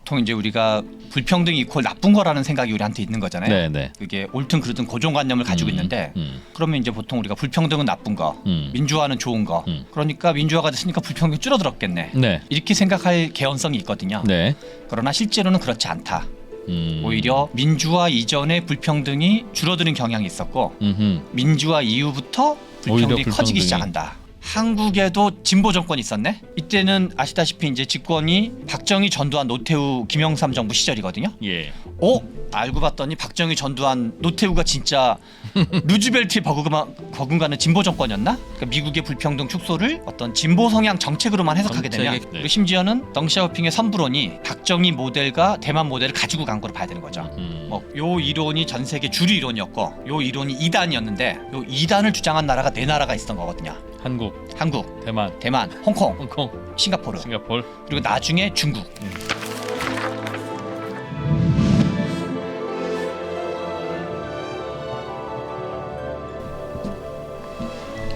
보통 이제 우리가 불평등이 이퀄 나쁜 거라는 생각이 우리한테 있는 거잖아요. 네네. 그게 옳든 그르든 고정관념을 가지고 있는데 그러면 이제 보통 우리가 불평등은 나쁜 거, 민주화는 좋은 거. 그러니까 민주화가 됐으니까 불평등이 줄어들었겠네. 네. 이렇게 생각할 개연성이 있거든요. 네. 그러나 실제로는 그렇지 않다. 오히려 민주화 이전에 불평등이 줄어드는 경향이 있었고 민주화 이후부터 불평등이 커지기 시작한다. 한국에도 진보 정권이 있었네. 이때는 아시다시피 이제 집권이 박정희, 전두환, 노태우, 김영삼 정부 시절이거든요. 예. 알고 봤더니 박정희, 전두환, 노태우가 진짜 루즈벨트에 버금가는 진보 정권이었나? 그러니까 미국의 불평등 축소를 어떤 진보 성향 정책으로만 해석하게 되면 네. 그리고 심지어는 덩샤오핑의 선불론이 박정희 모델과 대만 모델을 가지고 간 거로 봐야 되는 거죠. 요 이론이 전 세계 주류 이론이었고 요 이론이 2단이었는데 요 2단을 주장한 나라가 4나라가 있었던 거거든요. 한국, 대만, 홍콩, 싱가포르, 그리고 나중에 중국.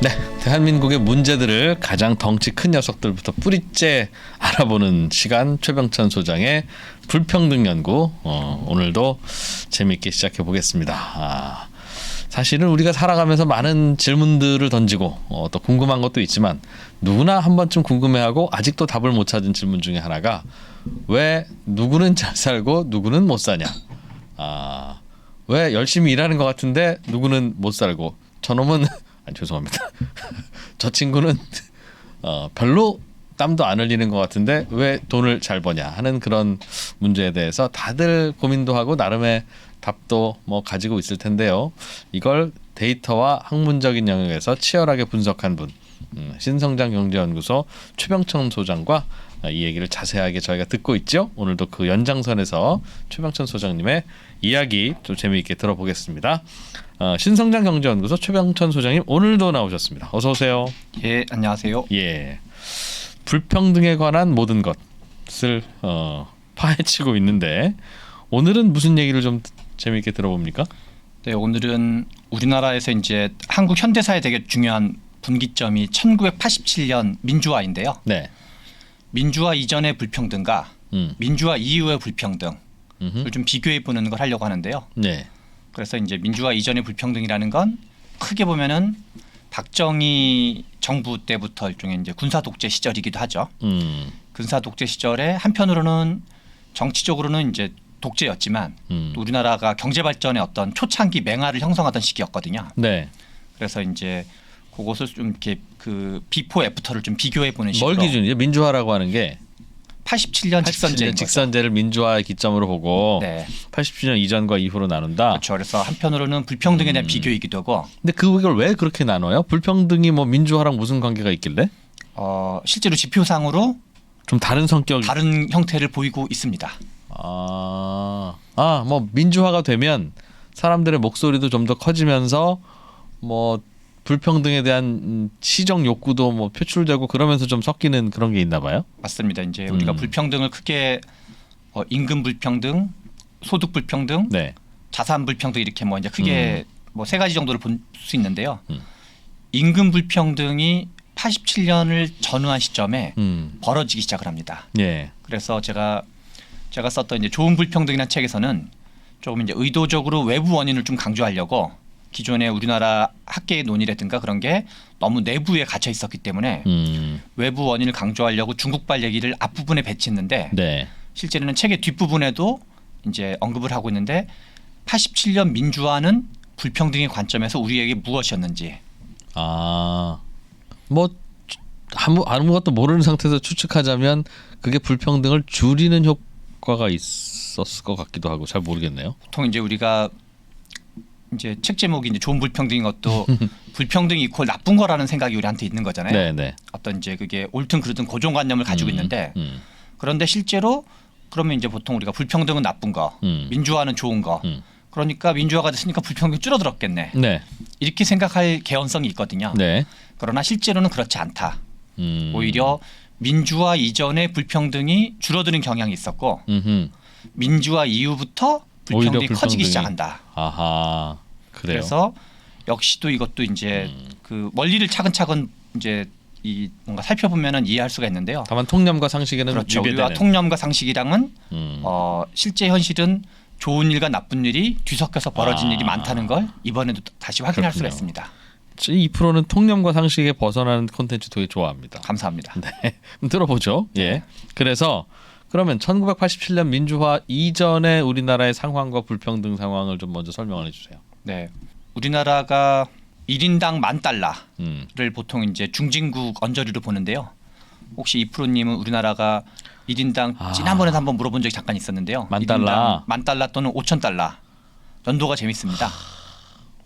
네, 대한민국의 문제들을 가장 덩치 큰 녀석들부터 뿌리째 알아보는 시간, 최병천 소장의 불평등 연구. 오늘도 재미있게 시작해 보겠습니다. 사실은 우리가 살아가면서 많은 질문들을 던지고 또 궁금한 것도 있지만 누구나 한 번쯤 궁금해하고 아직도 답을 못 찾은 질문 중에 하나가 왜 누구는 잘 살고 누구는 못 사냐. 왜 열심히 일하는 것 같은데 누구는 못 살고 저놈은 죄송합니다. 저 친구는 별로 땀도 안 흘리는 것 같은데 왜 돈을 잘 버냐 하는 그런 문제에 대해서 다들 고민도 하고 나름의 답도 뭐 가지고 있을 텐데요. 이걸 데이터와 학문적인 영역에서 치열하게 분석한 분, 신성장 경제연구소 최병천 소장과 이 얘기를 자세하게 저희가 듣고 있죠. 오늘도 그 연장선에서 최병천 소장님의 이야기 좀 재미있게 들어보겠습니다. 신성장 경제연구소 최병천 소장님 오늘도 나오셨습니다. 어서 오세요. 예, 안녕하세요. 예, 불평등에 관한 모든 것을 파헤치고 있는데 오늘은 무슨 얘기를 좀 재미있게 들어봅니까? 네, 오늘은 우리나라에서 이제 한국 현대사에 되게 중요한 분기점이 1987년 민주화인데요. 네. 민주화 이전의 불평등과 민주화 이후의 불평등을 좀 비교해 보는 걸 하려고 하는데요. 네. 그래서 이제 민주화 이전의 불평등이라는 건 크게 보면은 박정희 정부 때부터 일종의 이제 군사 독재 시절이기도 하죠. 군사 독재 시절에 한편으로는 정치적으로는 이제 독재였지만 또 우리나라가 경제 발전의 어떤 초창기 맹화를 형성하던 시기였거든요. 네. 그래서 이제 그것을 좀 이렇게 그 비포 애프터를 좀 비교해 보는 식으로. 뭘 기준이죠? 민주화라고 하는 게 87년 직선제인 거죠. 직선제를 민주화의 기점으로 보고 네. 87년 이전과 이후로 나눈다. 그렇죠. 그래서 한편으로는 불평등에 대한 비교이기도 하고. 근데 그걸 왜 그렇게 나눠요? 불평등이 뭐 민주화랑 무슨 관계가 있길래? 실제로 지표상으로 좀 다른 성격, 다른 형태를 보이고 있습니다. 뭐 민주화가 되면 사람들의 목소리도 좀 더 커지면서 뭐 불평등에 대한 시정 욕구도 뭐 표출되고 그러면서 좀 섞이는 그런 게 있나 봐요. 맞습니다. 이제 우리가 불평등을 크게 임금 불평등, 소득 불평등, 네. 자산 불평등 이렇게 뭐 이제 크게 뭐 3가지 정도를 볼 수 있는데요. 임금 불평등이 87년을 전후한 시점에 벌어지기 시작을 합니다. 예. 그래서 제가 썼던 이제 좋은 불평등이라는 책에서는 조금 이제 의도적으로 외부 원인을 좀 강조하려고 기존의 우리나라 학계의 논의라든가 그런 게 너무 내부에 갇혀 있었기 때문에 외부 원인을 강조하려고 중국발 얘기를 앞부분에 배치했는데 네. 실제로는 책의 뒷부분에도 이제 언급을 하고 있는데 87년 민주화는 불평등의 관점에서 우리에게 무엇이었는지. 뭐 아무것도 모르는 상태에서 추측하자면 그게 불평등을 줄이는 효과가 있었을 것 같기도 하고 잘 모르겠네요. 보통 이제 우리가 이제 책 제목이 이제 좋은 불평등인 것도 불평등이 이퀄 나쁜 거라는 생각이 우리한테 있는 거잖아요. 네네. 어떤 이제 그게 옳든 그르든 고정관념을 가지고 있는데 그런데 실제로 그러면 이제 보통 우리가 불평등은 나쁜 거, 민주화는 좋은 거. 그러니까 민주화가 됐으니까 불평등이 줄어들었겠네. 네. 이렇게 생각할 개연성이 있거든요. 네. 그러나 실제로는 그렇지 않다. 오히려 민주화 이전에 불평등이 줄어드는 경향이 있었고 민주화 이후부터 불평등이 커지기 시작한다. 그래요. 그래서 역시 또 이것도 이제 그 원리를 차근차근 이제 이 뭔가 살펴보면은 이해할 수가 있는데요. 다만 통념과 상식에는 그렇죠. 위배되는. 우리가 통념과 상식이랑은 실제 현실은 좋은 일과 나쁜 일이 뒤섞여서 벌어진 일이 많다는 걸 이번에도 다시 확인할 수가 그렇군요. 있습니다. 이 프로는 통념과 상식에 벗어나는 콘텐츠 되게 좋아합니다. 감사합니다. 네, 그럼 들어보죠. 예. 그래서 그러면 1987년 민주화 이전의 우리나라의 상황과 불평등 상황을 좀 먼저 설명을 해주세요. 네, 우리나라가 1인당 $10,000를 음. 보통 이제 중진국 언저리로 보는데요. 혹시 이 프로님은 우리나라가 1인당 지난번에도 한번 물어본 적이 잠깐 있었는데요. $10,000. $10,000 또는 $5,000 연도가 재밌습니다.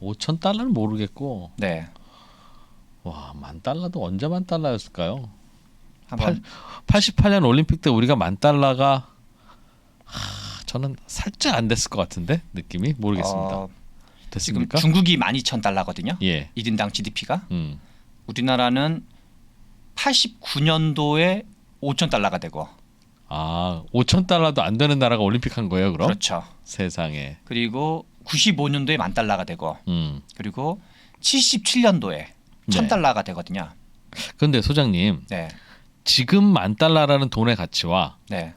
$5,000는 모르겠고, 네, 와, $10,000도 언제 $10,000였을까요? 한번 88년 올림픽 때 우리가 $10,000가 저는 살짝 안 됐을 것 같은데 느낌이 모르겠습니다. 지금 됐습니까? 중국이 $12,000잖아요. 예. 1인당 GDP가 우리나라는 89년도에 $5,000가 되고 $5,000도 안 되는 나라가 올림픽 한 거예요, 그럼? 그렇죠. 세상에. 그리고 95년도에 $10,000가 되고 그리고 77년도에 네. $1,000가 되거든요. 근데 소장님, 네, 지금 $10,000라는 돈의 가치와 네,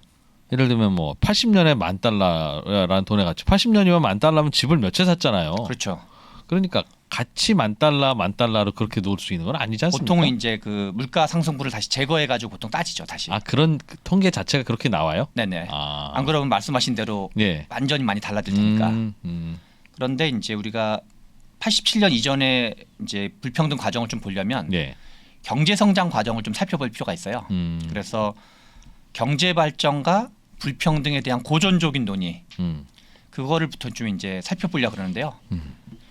예를 들면 뭐 80년에 $10,000라는 돈의 가치, 80년이면 $10,000면 집을 몇 채 샀잖아요. 그렇죠. 그러니까 같이 $10,000로 그렇게 놓을 수 있는 건 아니지 않습니까? 보통은 이제 그 물가 상승분을 다시 제거해 가지고 보통 따지죠, 다시. 그런 그 통계 자체가 그렇게 나와요? 네네. 아. 안 그러면 말씀하신 대로 예. 완전히 많이 달라질 테니까. 그런데 이제 우리가 87년 이전에 이제 불평등 과정을 좀 보려면 예. 경제 성장 과정을 좀 살펴볼 필요가 있어요. 그래서 경제 발전과 불평등에 대한 고전적인 논의 그거를부터 좀 이제 살펴보려 그러는데요.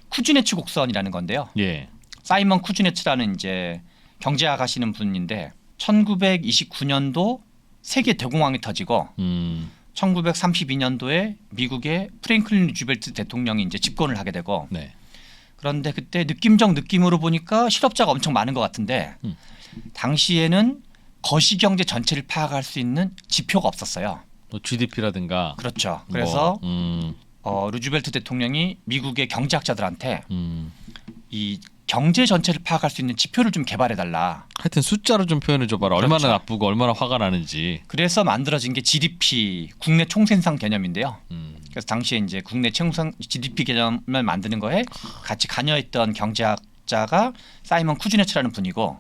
쿠즈네츠 곡선이라는 건데요. 예. 사이먼 쿠즈네츠라는 이제 경제학 하시는 분인데 1929년도 세계 대공황이 터지고 1932년도에 미국의 프랭클린 루즈벨트 대통령이 이제 집권을 하게 되고 네. 그런데 그때 느낌적 느낌으로 보니까 실업자가 엄청 많은 것 같은데 당시에는 거시경제 전체를 파악할 수 있는 지표가 없었어요. 뭐 GDP라든가. 그렇죠. 그래서 뭐, 루즈벨트 대통령이 미국의 경제학자들한테 이 경제 전체를 파악할 수 있는 지표를 좀 개발해달라. 하여튼 숫자로 좀 표현해 줘봐라. 얼마나 그렇죠. 나쁘고 얼마나 화가 나는지. 그래서 만들어진 게 GDP 국내 총생산 개념인데요. 그래서 당시에 이제 국내 총생 GDP 개념을 만드는 거에 같이 관여했던 경제학자가 사이먼 쿠즈네츠라는 분이고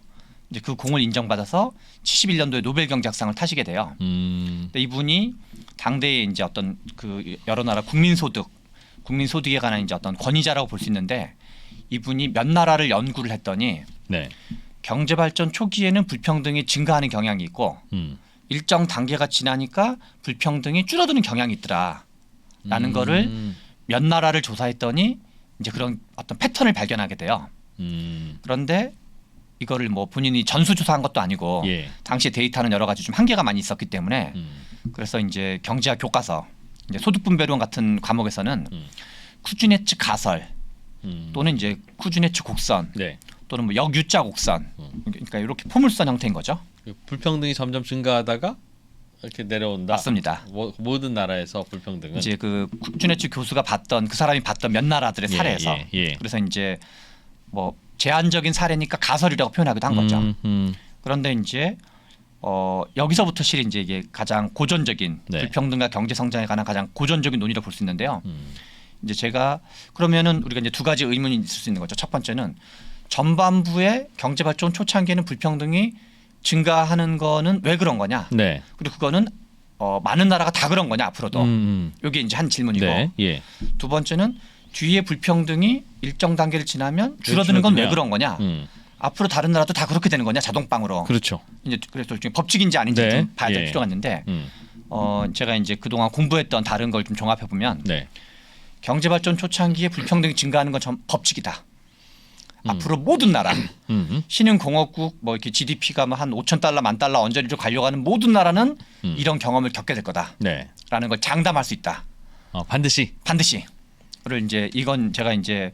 이제 그 공을 인정받아서 71년도에 노벨 경제학상을 타시게 돼요. 근데 이분이 당대에 이제 어떤 그 여러 나라 국민소득에 관한 이제 어떤 권위자라고 볼 수 있는데 이분이 몇 나라를 연구를 했더니 네. 경제 발전 초기에는 불평등이 증가하는 경향이 있고 일정 단계가 지나니까 불평등이 줄어드는 경향이 있더라라는 거를 몇 나라를 조사했더니 이제 그런 어떤 패턴을 발견하게 돼요. 그런데 이거를 뭐 본인이 전수조사한 것도 아니고 예. 당시에 데이터는 여러 가지 좀 한계가 많이 있었기 때문에 그래서 이제 경제학 교과서 이제 소득분배론 같은 과목에서는 쿠즈네츠 가설 또는 이제 쿠즈네츠 곡선 네. 또는 뭐 역유자 곡선 그러니까 이렇게 포물선 형태인 거죠. 불평등이 점점 증가하다가 이렇게 내려온다. 맞습니다. 모든 나라에서 불평등은 이제 그 쿠즈네츠 교수가 봤던 그 사람이 봤던 몇 나라들의 예, 사례에서 예. 그래서 이제 뭐 제한적인 사례니까 가설이라고 표현하기도 한 거죠. 그런데 이제 여기서부터 실은 이제 이게 가장 고전적인 네. 불평등과 경제 성장에 관한 가장 고전적인 논의라고 볼 수 있는데요. 이제 제가 그러면은 우리가 이제 두 가지 의문이 있을 수 있는 거죠. 첫 번째는 전반부의 경제 발전 초창기에는 불평등이 증가하는 거는 왜 그런 거냐? 네. 그리고 그거는 많은 나라가 다 그런 거냐 앞으로도? 이게 이제 한 질문이고 네. 예. 두 번째는 뒤에 불평등이 일정 단계를 지나면 줄어드는 건 왜 줄어드냐? 그런 거냐? 앞으로 다른 나라도 다 그렇게 되는 거냐 자동방으로? 그렇죠. 이제 그래서 좀 법칙인지 아닌지 네. 좀 봐야 될 예. 필요가 있는데 음. 제가 이제 그동안 공부했던 다른 걸 좀 종합해 보면 네. 경제 발전 초창기에 불평등이 증가하는 건 전 법칙이다. 앞으로 모든 나라 신흥 공화국 뭐 이렇게 GDP가 뭐 한 $5,000, $10,000 언저리로 가려고 하는 모든 나라는 이런 경험을 겪게 될 거다라는 네. 걸 장담할 수 있다. 반드시. 그를 이제 이건 제가 이제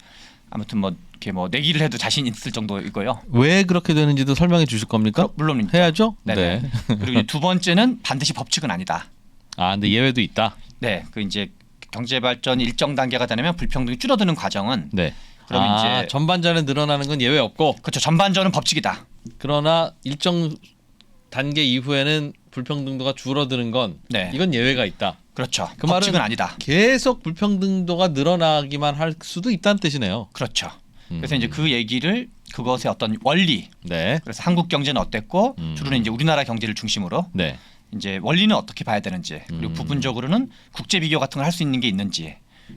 아무튼 뭐 이렇게 뭐 내기를 해도 자신 있을 정도이고요. 왜 그렇게 되는지도 설명해 주실 겁니까? 물론 해야죠. 네네. 네. 그리고 이제 두 번째는 반드시 법칙은 아니다. 근데 예외도 있다. 네, 그 이제 경제 발전이 일정 단계가 되면 불평등이 줄어드는 과정은 네. 그럼 이제 전반전에 늘어나는 건 예외 없고. 그렇죠. 전반전은 법칙이다. 그러나 일정 단계 이후에는 불평등도가 줄어드는 건 네. 이건 예외가 있다. 그렇죠. 그 말은 법칙은 아니다. 계속 불평등도가 늘어나기만 할 수도 있다는 뜻이네요. 그렇죠. 그래서 이제 그 얘기를 그것의 어떤 원리. 네. 그래서 한국 경제는 어땠고 주로는 이제 우리나라 경제를 중심으로 네. 이제 원리는 어떻게 봐야 되는지 그리고 부분적으로는 국제 비교 같은 걸 할 수 있는 게 있는지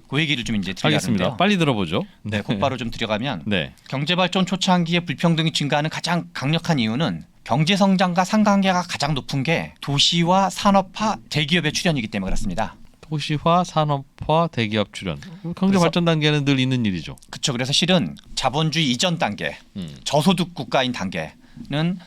그 얘기를 좀 이제 알겠습니다. 드리려는데요. 빨리 들어보죠. 네, 곧바로 좀 들어가면 네. 경제 발전 초창기에 불평등이 증가하는 가장 강력한 이유는 경제 성장과 상관계가 가장 높은 게 도시와 산업화, 대기업의 출현이기 때문에 그렇습니다. 도시화, 산업화, 대기업 출현. 경제 그래서- 발전 단계는 늘 있는 일이죠. 그렇죠. 그래서 실은 자본주의 이전 단계, 저소득 국가인 단계는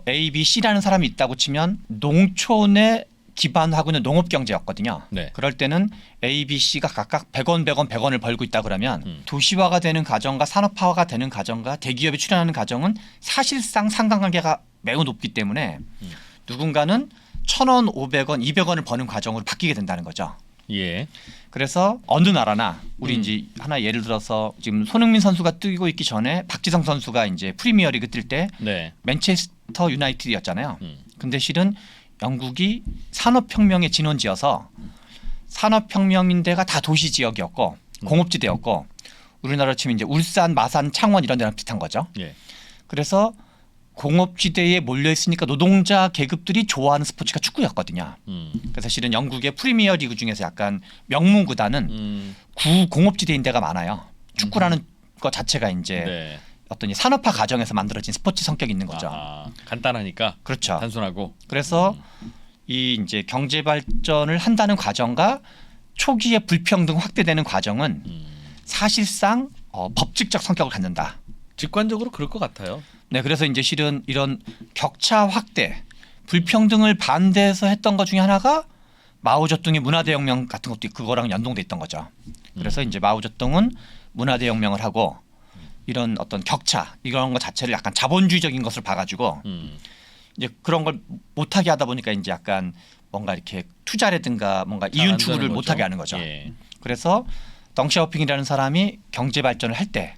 A, B, C라는 사람이 있다고 치면 농촌에 기반하고 있는 농업 경제였거든요. 네. 그럴 때는 A, B, C가 각각 100원, 100원을 벌고 있다 그러면 도시화가 되는 가정과 산업화가 되는 가정과 대기업이 출현하는 가정은 사실상 상관관계가 매우 높기 때문에 누군가는 1,000원, 500원, 200원을 버는 가정으로 바뀌게 된다는 거죠. 예. 그래서 어느 나라나 우리 이제 하나 예를 들어서 지금 손흥민 선수가 뛰고 있기 전에 박지성 선수가 이제 프리미어리그 뛸 때 네. 맨체스터 유나이티드였잖아요. 근데 실은 영국이 산업혁명의 진원지여서 산업혁명인데가 다 도시 지역이었고 공업지대였고 우리나라 치면 이제 울산, 마산, 창원 이런 데랑 비슷한 거죠. 예. 그래서 공업지대에 몰려 있으니까 노동자 계급들이 좋아하는 스포츠가 축구였거든요. 그래서 실은 영국의 프리미어리그 중에서 약간 명문 구단은 구공업지대인 데가 많아요. 축구라는 것 자체가 이제 네. 어떤 이 산업화 과정에서 만들어진 스포츠 성격이 있는 거죠. 아, 간단하니까 그렇죠. 단순하고. 그래서 이 이제 경제 발전을 한다는 과정과 초기에 불평등 확대되는 과정은 사실상 법칙적 성격을 갖는다. 직관적으로 그럴 것 같아요. 네, 그래서 이제 실은 이런 격차 확대, 불평등을 반대해서 했던 것 중에 하나가 마오쩌둥의 문화대혁명 같은 것도 그거랑 연동돼 있던 거죠. 그래서 이제 마오쩌둥은 문화대혁명을 하고 이런 어떤 격차 이런 것 자체를 약간 자본주의적인 것을 봐가지고 이제 그런 걸 못하게 하다 보니까 이제 약간 뭔가 이렇게 투자라든가 뭔가 잘안 이윤 추구를 되는 못하게 거죠. 하는 거죠. 예. 그래서 덩샤오핑이라는 사람이 경제 발전을 할 때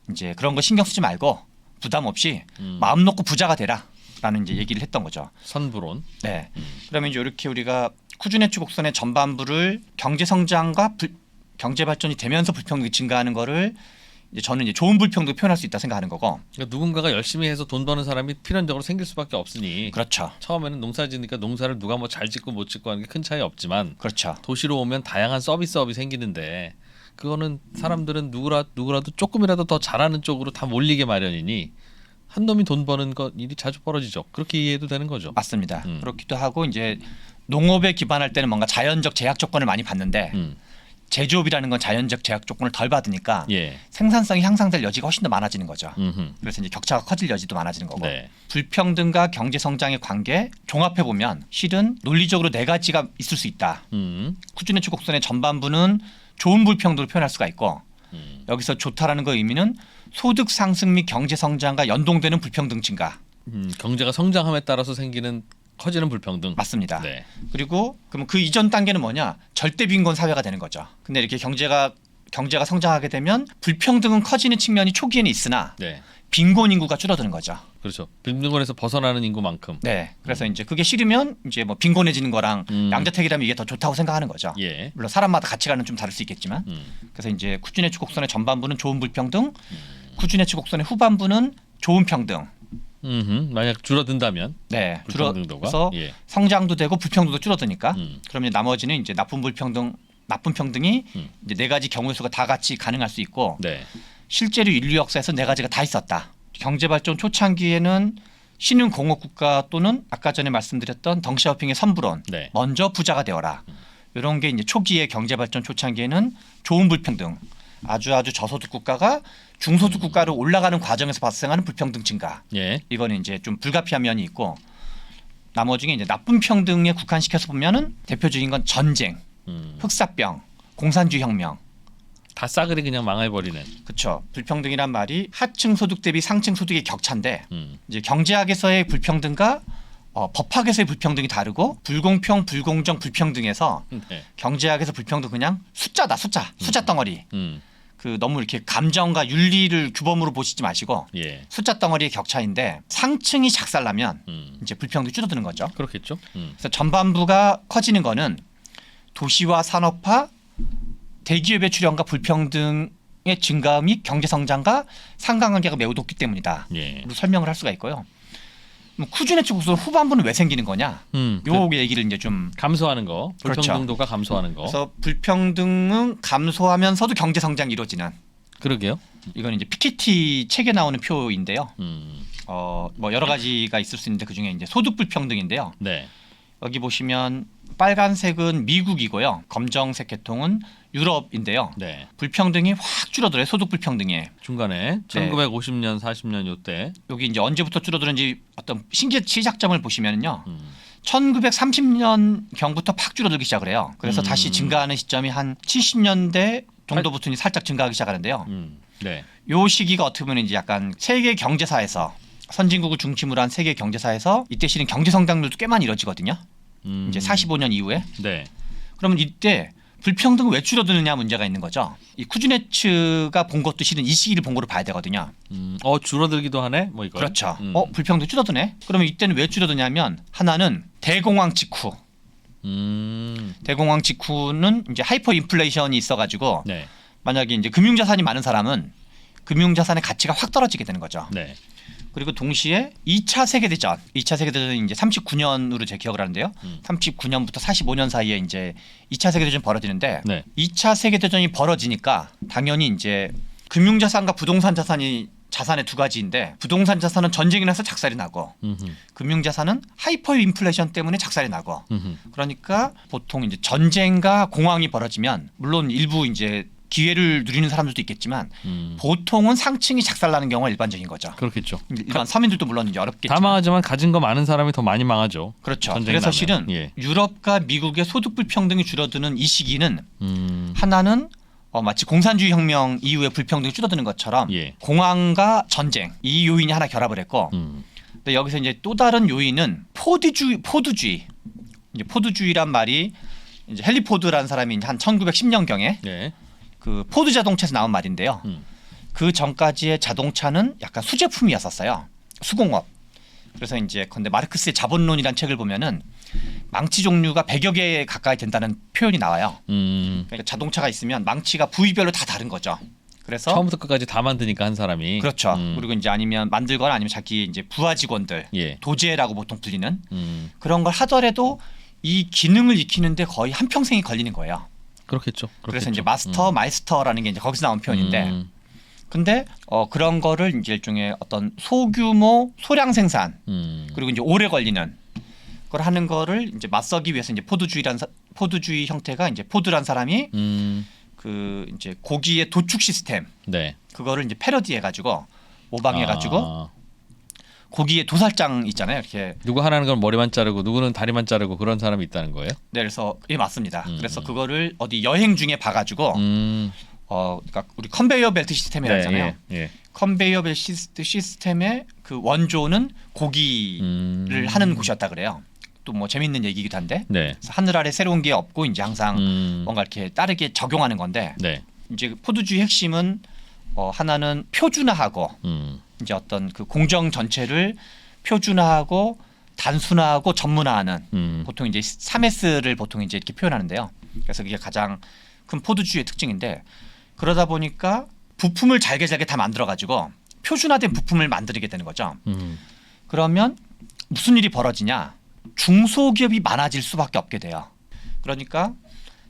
이제 그런 거 신경 쓰지 말고 부담 없이 마음 놓고 부자가 되라라는 이제 얘기를 했던 거죠. 선불론. 네. 그러면 이제 이렇게 우리가 쿠즈네츠 곡선의 전반부를 경제 성장과 경제 발전이 되면서 불평등이 증가하는 거를 이제 저는 이제 좋은 불평등 표현할 수 있다 생각하는 거고. 그러니까 누군가가 열심히 해서 돈 버는 사람이 필연적으로 생길 수밖에 없으니. 그렇죠. 처음에는 농사 지으니까 농사를 누가 뭐 잘 짓고 못 짓고 하는 게 큰 차이 없지만 그렇죠. 도시로 오면 다양한 서비스업이 생기는데 그거는 사람들은 누구라도 조금이라도 더 잘하는 쪽으로 다 몰리게 마련이니 한 놈이 돈 버는 것 일이 자주 벌어지죠. 그렇게 이해해도 되는 거죠. 맞습니다. 그렇기도 하고 이제 농업에 기반할 때는 뭔가 자연적 제약 조건을 많이 받는데 제조업이라는 건 자연적 제약 조건을 덜 받으니까 예. 생산성이 향상될 여지가 훨씬 더 많아지는 거죠. 음흠. 그래서 이제 격차가 커질 여지도 많아지는 거고. 네. 불평등과 경제 성장의 관계 종합해 보면 실은 논리적으로 네 가지가 있을 수 있다. 쿠즈네츠 곡선의 전반부는 좋은 불평등을 표현할 수가 있고 여기서 좋다라는 거 의미는 소득 상승 및 경제 성장과 연동되는 불평등 증가. 경제가 성장함에 따라서 생기는 커지는 불평등. 맞습니다. 네. 그리고 그럼 그 이전 단계는 뭐냐? 절대 빈곤 사회가 되는 거죠. 근데 이렇게 경제가 성장하게 되면 불평등은 커지는 측면이 초기에는 있으나 네. 빈곤 인구가 줄어드는 거죠. 그렇죠. 빈곤에서 벗어나는 인구만큼. 네. 그래서 이제 그게 싫으면 이제 뭐 빈곤해지는 거랑 양자택일하면 이게 더 좋다고 생각하는 거죠. 예. 물론 사람마다 가치관은 좀 다를 수 있겠지만. 그래서 이제 쿠즈네츠 곡선의 전반부는 좋은 불평등, 쿠즈네츠 곡선의 후반부는 좋은 평등. 만약 줄어든다면. 네. 불평등도가? 줄어서 예. 성장도 되고 불평등도 줄어드니까. 그러면 나머지는 이제 나쁜 평등이 이제 네 가지 경우의 수가 다 같이 가능할 수 있고 네. 실제로 인류 역사에서 네 가지가 다 있었다. 경제 발전 초창기에는 신흥 공업 국가 또는 아까 전에 말씀드렸던 덩샤오핑의 선불론, 네. 먼저 부자가 되어라. 이런 게 이제 초기의 경제 발전 초창기에는 좋은 불평등, 아주 저소득 국가가 중소득 국가로 올라가는 과정에서 발생하는 불평등 증가. 예. 이거는 이제 좀 불가피한 면이 있고 나머지는 이제 나쁜 평등에 국한시켜서 보면은 대표적인 건 전쟁, 흑사병, 공산주의 혁명. 다 싸그리 그냥 망해버리는. 그렇죠. 불평등이란 말이 하층 소득 대비 상층 소득의 격차인데 이제 경제학에서의 불평등과 법학에서의 불평등이 다르고 불공평, 불공정, 불평등에서 네. 경제학에서 불평등 그냥 숫자다, 숫자 덩어리. 그 너무 이렇게 감정과 윤리를 규범으로 보시지 마시고 예. 숫자 덩어리의 격차인데 상층이 작살나면 이제 불평등이 줄어드는 거죠. 그렇겠죠. 그래서 전반부가 커지는 거는 도시화 산업화, 대기업의 출현과 불평등의 증가 및 경제 성장과 상관관계가 매우 높기 때문이다. 예. 설명을 할 수가 있고요. 쿠즈네츠 국선 후반부는 왜 생기는 거냐? 요 얘기를 이제 좀 감소하는 거, 불평등도가 감소하는 거. 그래서 불평등은 감소하면서도 경제 성장이 이루어지는. 그러게요. 이건 이제 피케티 책에 나오는 표인데요. 뭐 여러 가지가 있을 수 있는데 그 중에 이제 소득 불평등인데요. 네. 여기 보시면 빨간색은 미국이고요. 검정색 계통은 유럽인데요. 네. 불평등이 확 줄어들어요. 소득 불평등이. 중간에 1950년, 40년 요때. 여기 이제 언제부터 줄어드는지 어떤 시작점을 보시면요. 1930년 경부터 팍 줄어들기 시작을 해요. 그래서 다시 증가하는 시점이 한 70년대 정도부터 살짝 증가하기 시작하는데요. 네. 요 시기가 어떻게 보면 이제 약간 세계 경제사에서 선진국을 중심으로 한 세계 경제사에서 이때 실은 경제 성장률도 꽤 많이 이루어지거든요. 이제 45년 이후에. 네. 그러면 이때 불평등은 왜 줄어드느냐 문제가 있는 거죠. 이 쿠즈네츠가 본 것도 실은 이 시기를 본 거로 봐야 되거든요. 줄어들기도 하네. 뭐 이거. 그렇죠. 불평등 줄어드네. 그러면 이때는 왜 줄어드냐면 하나는 대공황 직후. 대공황 직후는 이제 하이퍼 인플레이션이 있어가지고 네. 만약에 이제 금융자산이 많은 사람은 금융자산의 가치가 확 떨어지게 되는 거죠. 네. 그리고 동시에 2차 세계대전, 2차 세계대전이 이제 39년으로 제 기억을 하는데요. 39년부터 45년 사이에 이제 2차 세계대전이 벌어지는데 네. 2차 세계대전이 벌어지니까 당연히 이제 금융자산과 부동산 자산이 자산의 두 가지인데 부동산 자산은 전쟁이 나서 작살이 나고 금융자산은 하이퍼 인플레이션 때문에 작살이 나고 그러니까 보통 이제 전쟁과 공황이 벌어지면 물론 일부 이제 기회를 누리는 사람들도 있겠지만 보통은 상층이 작살나는 경우가 일반적인 거죠. 그렇겠죠. 일반 서민들도 물론 이제 어렵겠지만. 다 망하지만 가진 거 많은 사람이 더 많이 망하죠. 그렇죠. 그래서 나면. 실은 예. 유럽과 미국의 소득 불평등이 줄어드는 이 시기는 하나는 마치 공산주의 혁명 이후에 불평등이 줄어드는 것처럼 예. 공황과 전쟁 이 요인이 하나 결합을 했고 근데 여기서 이제 또 다른 요인은 포드주의. 이제 포드주의란 말이 이제 헨리 포드라는 사람이 한 1910년 경에 예. 그 포드 자동차에서 나온 말인데요. 그 전까지의 자동차는 약간 수제품이었었어요. 수공업. 그래서 이제 근데 마르크스의 자본론이라는 책을 보면은 망치 종류가 100여 개 가까이 된다는 표현이 나와요. 그러니까 자동차가 있으면 망치가 부위별로 다 다른 거죠. 그래서 처음부터 끝까지 다 만드니까 한 사람이. 그렇죠. 그리고 이제 아니면 만들거나 아니면 자기 이제 부하 직원들, 예. 도제라고 보통 불리는 그런 걸 하더라도 이 기능을 익히는데 거의 한 평생이 걸리는 거예요. 그렇겠죠. 그래서 이제 마스터, 마이스터라는 게 이제 거기서 나온 표현인데, 근데 그런 거를 이제 일종의 어떤 소규모 소량 생산 그리고 이제 오래 걸리는 걸 하는 거를 이제 맞서기 위해서 이제 포드주의 형태가 이제 포드란 사람이 그 이제 고기의 도축 시스템 네. 그거를 이제 패러디해가지고 모방해가지고 고기의 도살장 있잖아요. 이렇게 누구 하나는 건 머리만 자르고 누구는 다리만 자르고 그런 사람이 있다는 거예요? 네, 그래서 예 맞습니다. 그래서 그거를 어디 여행 중에 봐가지고 그러니까 우리 컨베이어 벨트 시스템이라 하잖아요. 예, 예. 컨베이어 벨트 시스템의 그 원조는 고기를 하는 곳이었다 그래요. 또 뭐 재밌는 얘기기도 한데 네. 그래서 하늘 아래 새로운 게 없고 이제 항상 뭔가 이렇게 다르게 적용하는 건데 네. 이제 포드주의 핵심은 하나는 표준화하고 이제 어떤 그 공정 전체를 표준화하고 단순화하고 전문화하는 보통 이제 3S를 보통 이제 이렇게 표현하는데요. 그래서 그게 가장 큰 포드주의의 특징인데 그러다 보니까 부품을 잘게 다 만들어 가지고 표준화된 부품을 만들게 되는 거죠. 그러면 무슨 일이 벌어지냐? 중소기업이 많아질 수밖에 없게 돼요. 그러니까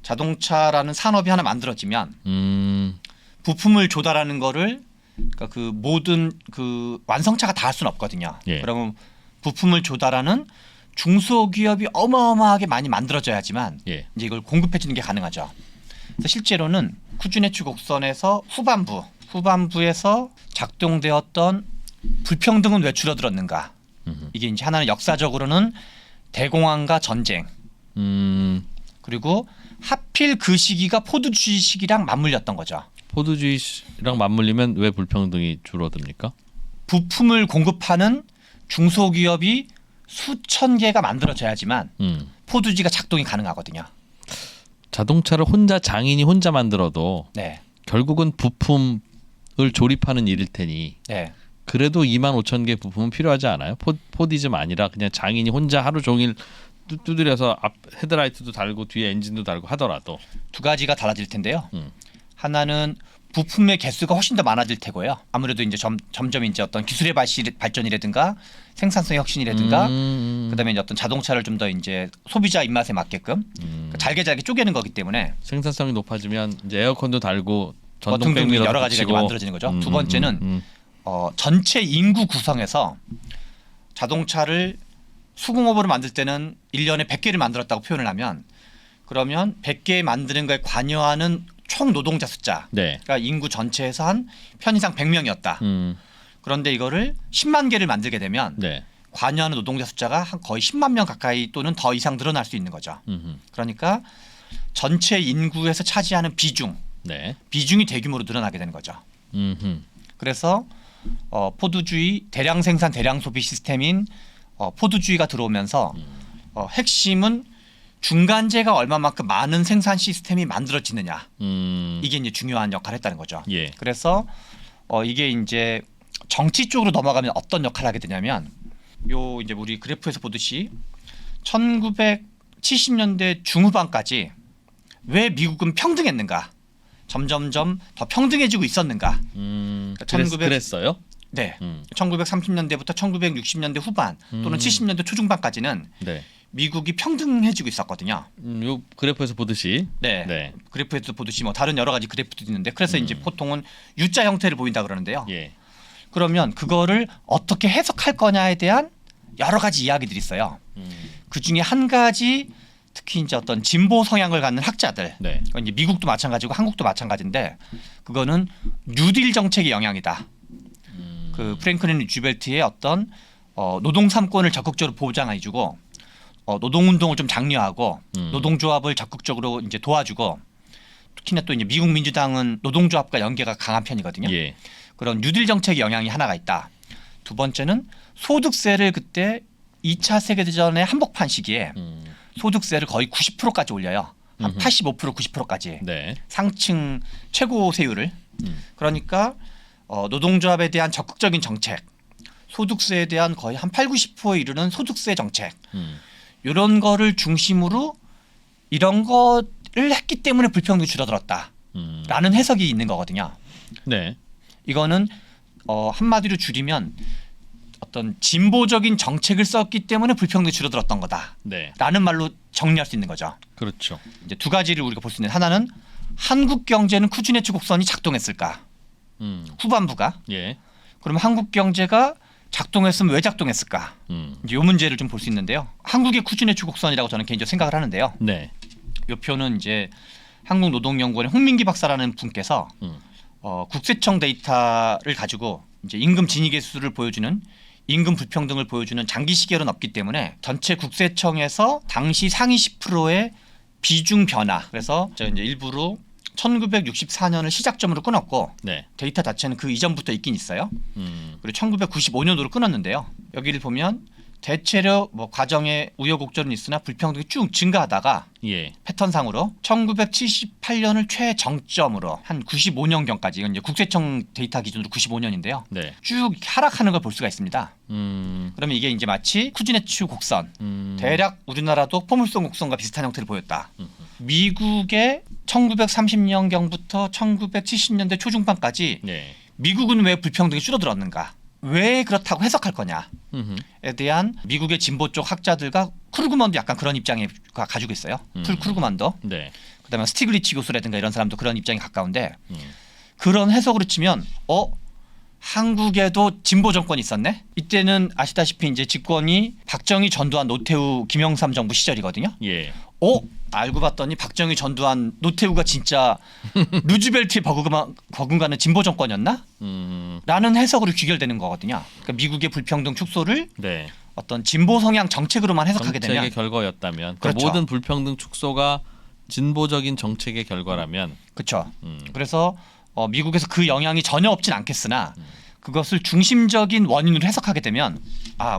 자동차라는 산업이 하나 만들어지면 부품을 조달하는 거를 그러니까 그 모든 그 완성차가 다 할 수는 없거든요. 예. 그러면 부품을 조달하는 중소기업이 어마어마하게 많이 만들어져야지만 예. 이제 이걸 공급해 주는 게 가능하죠. 그래서 실제로는 쿠즈네츠 곡선에서 후반부에서 작동되었던 불평등은 왜 줄어들었는가? 이게 이제 하나는 역사적으로는 대공황과 전쟁 그리고 하필 그 시기가 포드주의 시기랑 맞물렸던 거죠. 포드주의랑 맞물리면 왜 불평등이 줄어듭니까? 부품을 공급하는 중소기업이 수천 개가 만들어져야지만 포드주의가 작동이 가능하거든요. 자동차를 장인이 혼자 만들어도 네. 결국은 부품을 조립하는 일일 테니 네. 그래도 25,000개 부품은 필요하지 않아요? 포디즘 아니라 그냥 장인이 혼자 하루 종일 두드려서 앞 헤드라이트도 달고 뒤에 엔진도 달고 하더라도 두 가지가 달라질 텐데요. 음. 하나는 부품의 개수가 훨씬 더 많아질 테고요. 아무래도 이제 점점 이제 어떤 기술의 발전이라든가 생산성의 혁신이라든가 그다음에 이제 어떤 자동차를 좀 더 이제 소비자 입맛에 맞게끔 잘게 쪼개는 거기 때문에 생산성이 높아지면 이제 에어컨도 달고 등등 전동백미러도 여러 가지가 이제 붙이고. 만들어지는 거죠. 두 번째는 전체 인구 구성에서 자동차를 수공업으로 만들 때는 1년에 100개를 만들었다고 표현을 하면 그러면 100개 만드는 거에 관여하는 총 노동자 숫자 네. 그러니까 인구 전체에서 한 편의상 100명이었다. 그런데 이거를 10만 개를 만들게 되면 네. 관여하는 노동자 숫자가 한 거의 10만 명 가까이 또는 더 이상 늘어날 수 있는 거죠. 그러니까 전체 인구에서 차지하는 네. 비중이 대규모로 늘어나게 되는 거죠. 음흠. 그래서 포드주의 대량 생산 대량 소비 시스템인 포드주의가 들어오면서 핵심은 중간재가 얼마만큼 많은 생산 시스템이 만들어지느냐 이게 이제 중요한 역할을 했다는 거죠. 예. 그래서 이게 이제 정치 쪽으로 넘어가면 어떤 역할을 하게 되냐면 요 이제 우리 그래프에서 보듯이 1970년대 중후반까지 왜 미국은 평등했는가? 점점점 더 평등해지고 있었는가? 그랬어요? 네. 1930년대부터 1960년대 후반 또는 70년대 초중반까지는 네. 미국이 평등해지고 있었거든요. 요 그래프에서 보듯이. 네. 네. 그래프에서 보듯이 뭐 다른 여러 가지 그래프도 있는데 그래서 이제 보통은 U자 형태를 보인다 그러는데요. 예. 그러면 그거를 어떻게 해석할 거냐에 대한 여러 가지 이야기들이 있어요. 그 중에 한 가지 특히 이제 어떤 진보 성향을 갖는 학자들, 네. 이제 미국도 마찬가지고 한국도 마찬가지인데 그거는 뉴딜 정책의 영향이다. 그 프랭클린 루즈벨트의 어떤 노동 3권을 적극적으로 보장해주고 노동운동을 좀 장려하고 노동조합을 적극적으로 이제 도와주고 특히나 또 이제 미국 민주당은 노동조합과 연계가 강한 편이거든요. 예. 그런 뉴딜 정책의 영향이 하나가 있다. 두 번째는 소득세를 그때 2차 세계대전의 한복판 시기에 소득세를 거의 90%까지 올려요. 한 85% 90%까지 네. 상층 최고 세율을. 그러니까 노동조합에 대한 적극적인 정책, 소득세에 대한 거의 한 8, 90%에 이르는 소득세 정책 이런 거를 중심으로 이런 거를 했기 때문에 불평등이 줄어들었다라는 해석이 있는 거거든요. 네. 이거는 한마디로 줄이면 어떤 진보적인 정책을 썼기 때문에 불평등이 줄어들었던 거다라는 네. 말로 정리할 수 있는 거죠. 그렇죠. 이제 두 가지를 우리가 볼 수 있는 하나는 한국 경제는 쿠즈네츠 곡선이 작동했을까? 후반부가. 예. 그러면 한국 경제가 작동했으면 왜 작동했을까? 이제 이 문제를 좀 볼 수 있는데요. 한국의 쿠즈네츠 곡선이라고 저는 개인적으로 생각을 하는데요. 네. 이 표는 이제 한국노동연구원의 홍민기 박사라는 분께서 국세청 데이터를 가지고 이제 임금 진입 개수를 보여주는 임금 불평등을 보여주는 장기 시계로는 없기 때문에 전체 국세청에서 당시 상위 10%의 비중 변화. 그래서 저 이제 일부러 1964년을 시작점으로 끊었고 네. 데이터 자체는 그 이전부터 있긴 있어요. 그리고 1995년도로 끊었는데요. 여기를 보면 대체로 뭐 과정에 우여곡절은 있으나 불평등이 쭉 증가하다가 예. 패턴상으로 1978년을 최정점으로 한 95년경까지 이건 이제 국세청 데이터 기준으로 95년인데요. 네. 쭉 하락하는 걸 볼 수가 있습니다. 음. 그러면 이게 이제 마치 쿠즈네츠 곡선, 대략 우리나라도 포물선 곡선과 비슷한 형태를 보였다. 미국의 1930년경부터 1970년대 초중반까지 네. 미국은 왜 불평등이 줄어들었는가? 왜 그렇다고 해석할 거냐에 대한 미국의 진보 쪽 학자들과 크루그만도 약간 그런 입장에 가지고 있어요. 풀 크루그만도. 네. 그다음에 스티글리치 교수라든가 이런 사람도 그런 입장에 가까운데 그런 해석으로 치면 한국에도 진보 정권이 있었네. 이때는 아시다시피 이제 집권이 박정희, 전두환, 노태우, 김영삼 정부 시절이거든요. 예. 알고 봤더니 박정희, 전두환, 노태우가 진짜 루즈벨트에 버금가는 진보 정권이었나? 라는 해석으로 귀결되는 거거든요. 그러니까 미국의 불평등 축소를 네. 어떤 진보 성향 정책으로만 해석하게 정책의 되면 결과였다면 그렇죠. 모든 불평등 축소가 진보적인 정책의 결과라면 그렇죠. 그래서 미국에서 그 영향이 전혀 없진 않겠으나 그것을 중심적인 원인으로 해석하게 되면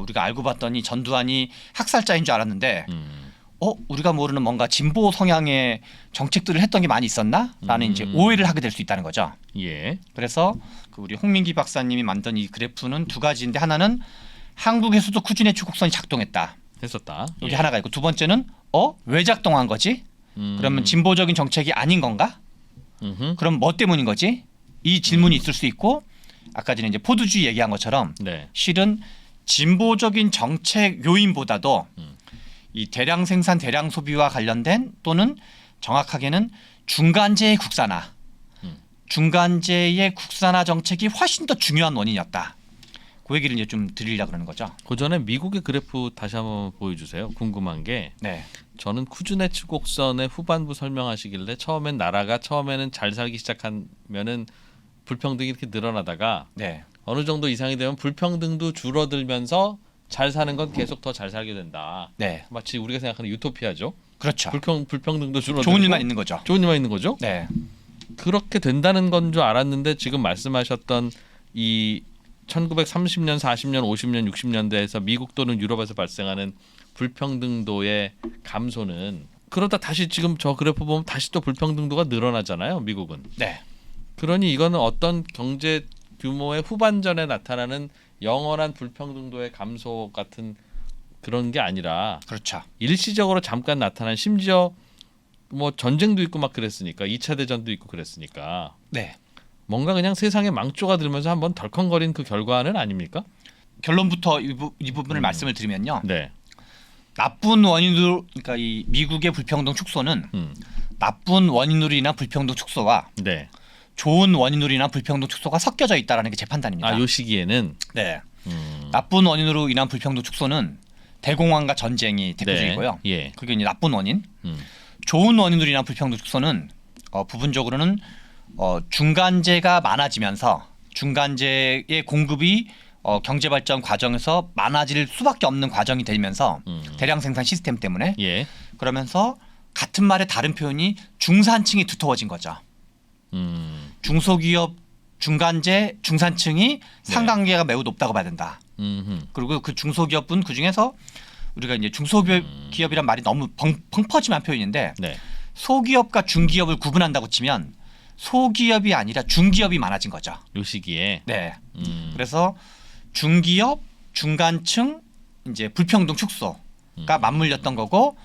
우리가 알고 봤더니 전두환이 학살자인 줄 알았는데 우리가 모르는 뭔가 진보 성향의 정책들을 했던 게 많이 있었나?라는 이제 오해를 하게 될 수 있다는 거죠. 예. 그래서 그 우리 홍민기 박사님이 만든 이 그래프는 두 가지인데 하나는 한국에서도 쿠즈네츠 곡선이 작동했다. 했었다. 여기 예. 하나가 있고 두 번째는 왜 작동한 거지? 그러면 진보적인 정책이 아닌 건가? 그럼 뭐 때문인 거지? 이 질문이 있을 수 있고 아까 전에 이제 포드주의 얘기한 것처럼 네. 실은 진보적인 정책 요인보다도 이 대량 생산 대량 소비와 관련된 또는 정확하게는 중간재의 국산화 중간재의 국산화 정책이 훨씬 더 중요한 원인이었다. 그 얘기를 이제 좀 드리려고 그러는 거죠. 그 전에 미국의 그래프 다시 한번 보여주세요. 궁금한 게 네. 저는 쿠즈네츠 곡선의 후반부 설명하시길래 처음에는 잘 살기 시작하면은 불평등이 이렇게 늘어나다가 네. 어느 정도 이상이 되면 불평등도 줄어들면서 잘 사는 건 계속 더 잘 살게 된다. 네. 마치 우리가 생각하는 유토피아죠. 그렇죠. 불평등도 줄어들고 좋은 일만 있는 거죠. 좋은 일만 있는 거죠. 네. 그렇게 된다는 건 줄 알았는데 지금 말씀하셨던 이 1930년, 40년, 50년, 60년대에서 미국 또는 유럽에서 발생하는 불평등도의 감소는 그러다 다시 지금 저 그래프 보면 다시 또 불평등도가 늘어나잖아요. 미국은. 네. 그러니 이거는 어떤 경제 규모의 후반전에 나타나는 영원한 불평등도의 감소 같은 그런 게 아니라 그렇죠. 일시적으로 잠깐 나타난 심지어 뭐 전쟁도 있고 막 그랬으니까 2차 대전도 있고 그랬으니까 네. 뭔가 그냥 세상에 망조가 들면서 한번 덜컹거린 그 결과는 아닙니까? 결론부터 이 부분을 말씀을 드리면요. 네. 나쁜 원인으로 그러니까 이 미국의 불평등 축소는 나쁜 원인으로 인한 불평등 축소와 네. 좋은 원인으로 인한 불평등 축소가 섞여져 있다라는 게 제 판단입니다. 아, 요 시기에는 네. 나쁜 원인으로 인한 불평등 축소는 대공황과 전쟁이 대표적이고요. 네. 예. 그게 이제 나쁜 원인. 좋은 원인으로 인한 불평등 축소는 부분적으로는 중간재가 많아지면서 중간재의 공급이 경제 발전 과정에서 많아질 수밖에 없는 과정이 되면서 대량 생산 시스템 때문에 예. 그러면서 같은 말의 다른 표현이 중산층이 두터워진 거죠. 중소기업 중간재 중산층이 상관관계가 매우 높다고 봐야 된다. 그리고 그 중소기업은 그 중에서 우리가 이제 중소기업이란 말이 너무 펑퍼짐한 표현인데 네. 소기업과 중기업을 구분한다고 치면 소기업이 아니라 중기업이 많아진 거죠. 요 시기에. 네. 그래서 중기업, 중간층 이제 불평등 축소가 맞물렸던 거고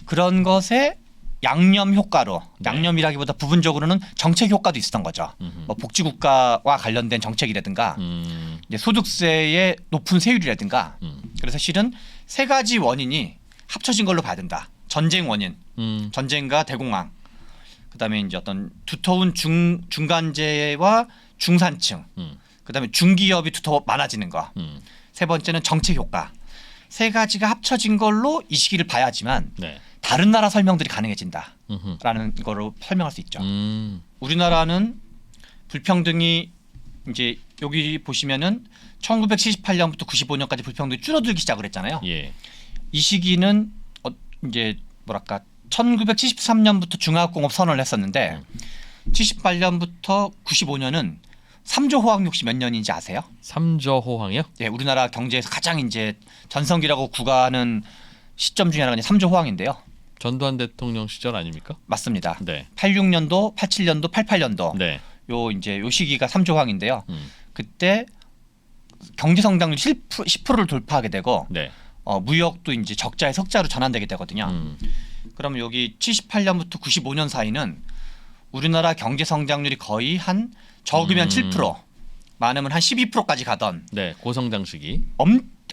그런 것에 양념 효과로 양념이라기보다 부분적으로는 정책 효과도 있었던 거죠. 뭐 복지국가와 관련된 정책이라든가 이제 소득세의 높은 세율이라든가 그래서 실은 세 가지 원인이 합쳐진 걸로 봐야 된다. 전쟁 원인, 전쟁과 대공황, 그다음에 이제 어떤 두터운 중간재와 중산층, 그다음에 중기업이 두터 많아지는 거. 세 번째는 정책 효과. 세 가지가 합쳐진 걸로 이 시기를 봐야지만 네. 다른 나라 설명들이 가능해진다라는 거로 설명할 수 있죠. 우리나라는 불평등이 이제 여기 보시면은 1978년부터 95년까지 불평등이 줄어들기 시작을 했잖아요. 예. 이 시기는 이제 뭐랄까 1973년부터 중화공업 선언을 했었는데 78년부터 95년은 3조 호황 역시 몇 년인지 아세요? 3조 호황이요? 예, 우리나라 경제에서 가장 이제 전성기라고 구가하는 시점 중에 하나가 3조 호황인데요. 전두환 대통령 시절 아닙니까? 맞습니다. 네. 86년도, 87년도, 88년도 네. 요 시기가 3조 호황인데요. 그때 경제 성장률 10%를 돌파하게 되고 네. 무역도 이제 적자의 석자로 전환되게 되거든요. 그러면 여기 78년부터 95년 사이는 우리나라 경제 성장률이 거의 한 적으면 7%, 많으면 한 12%까지 가던 네. 고성장 시기.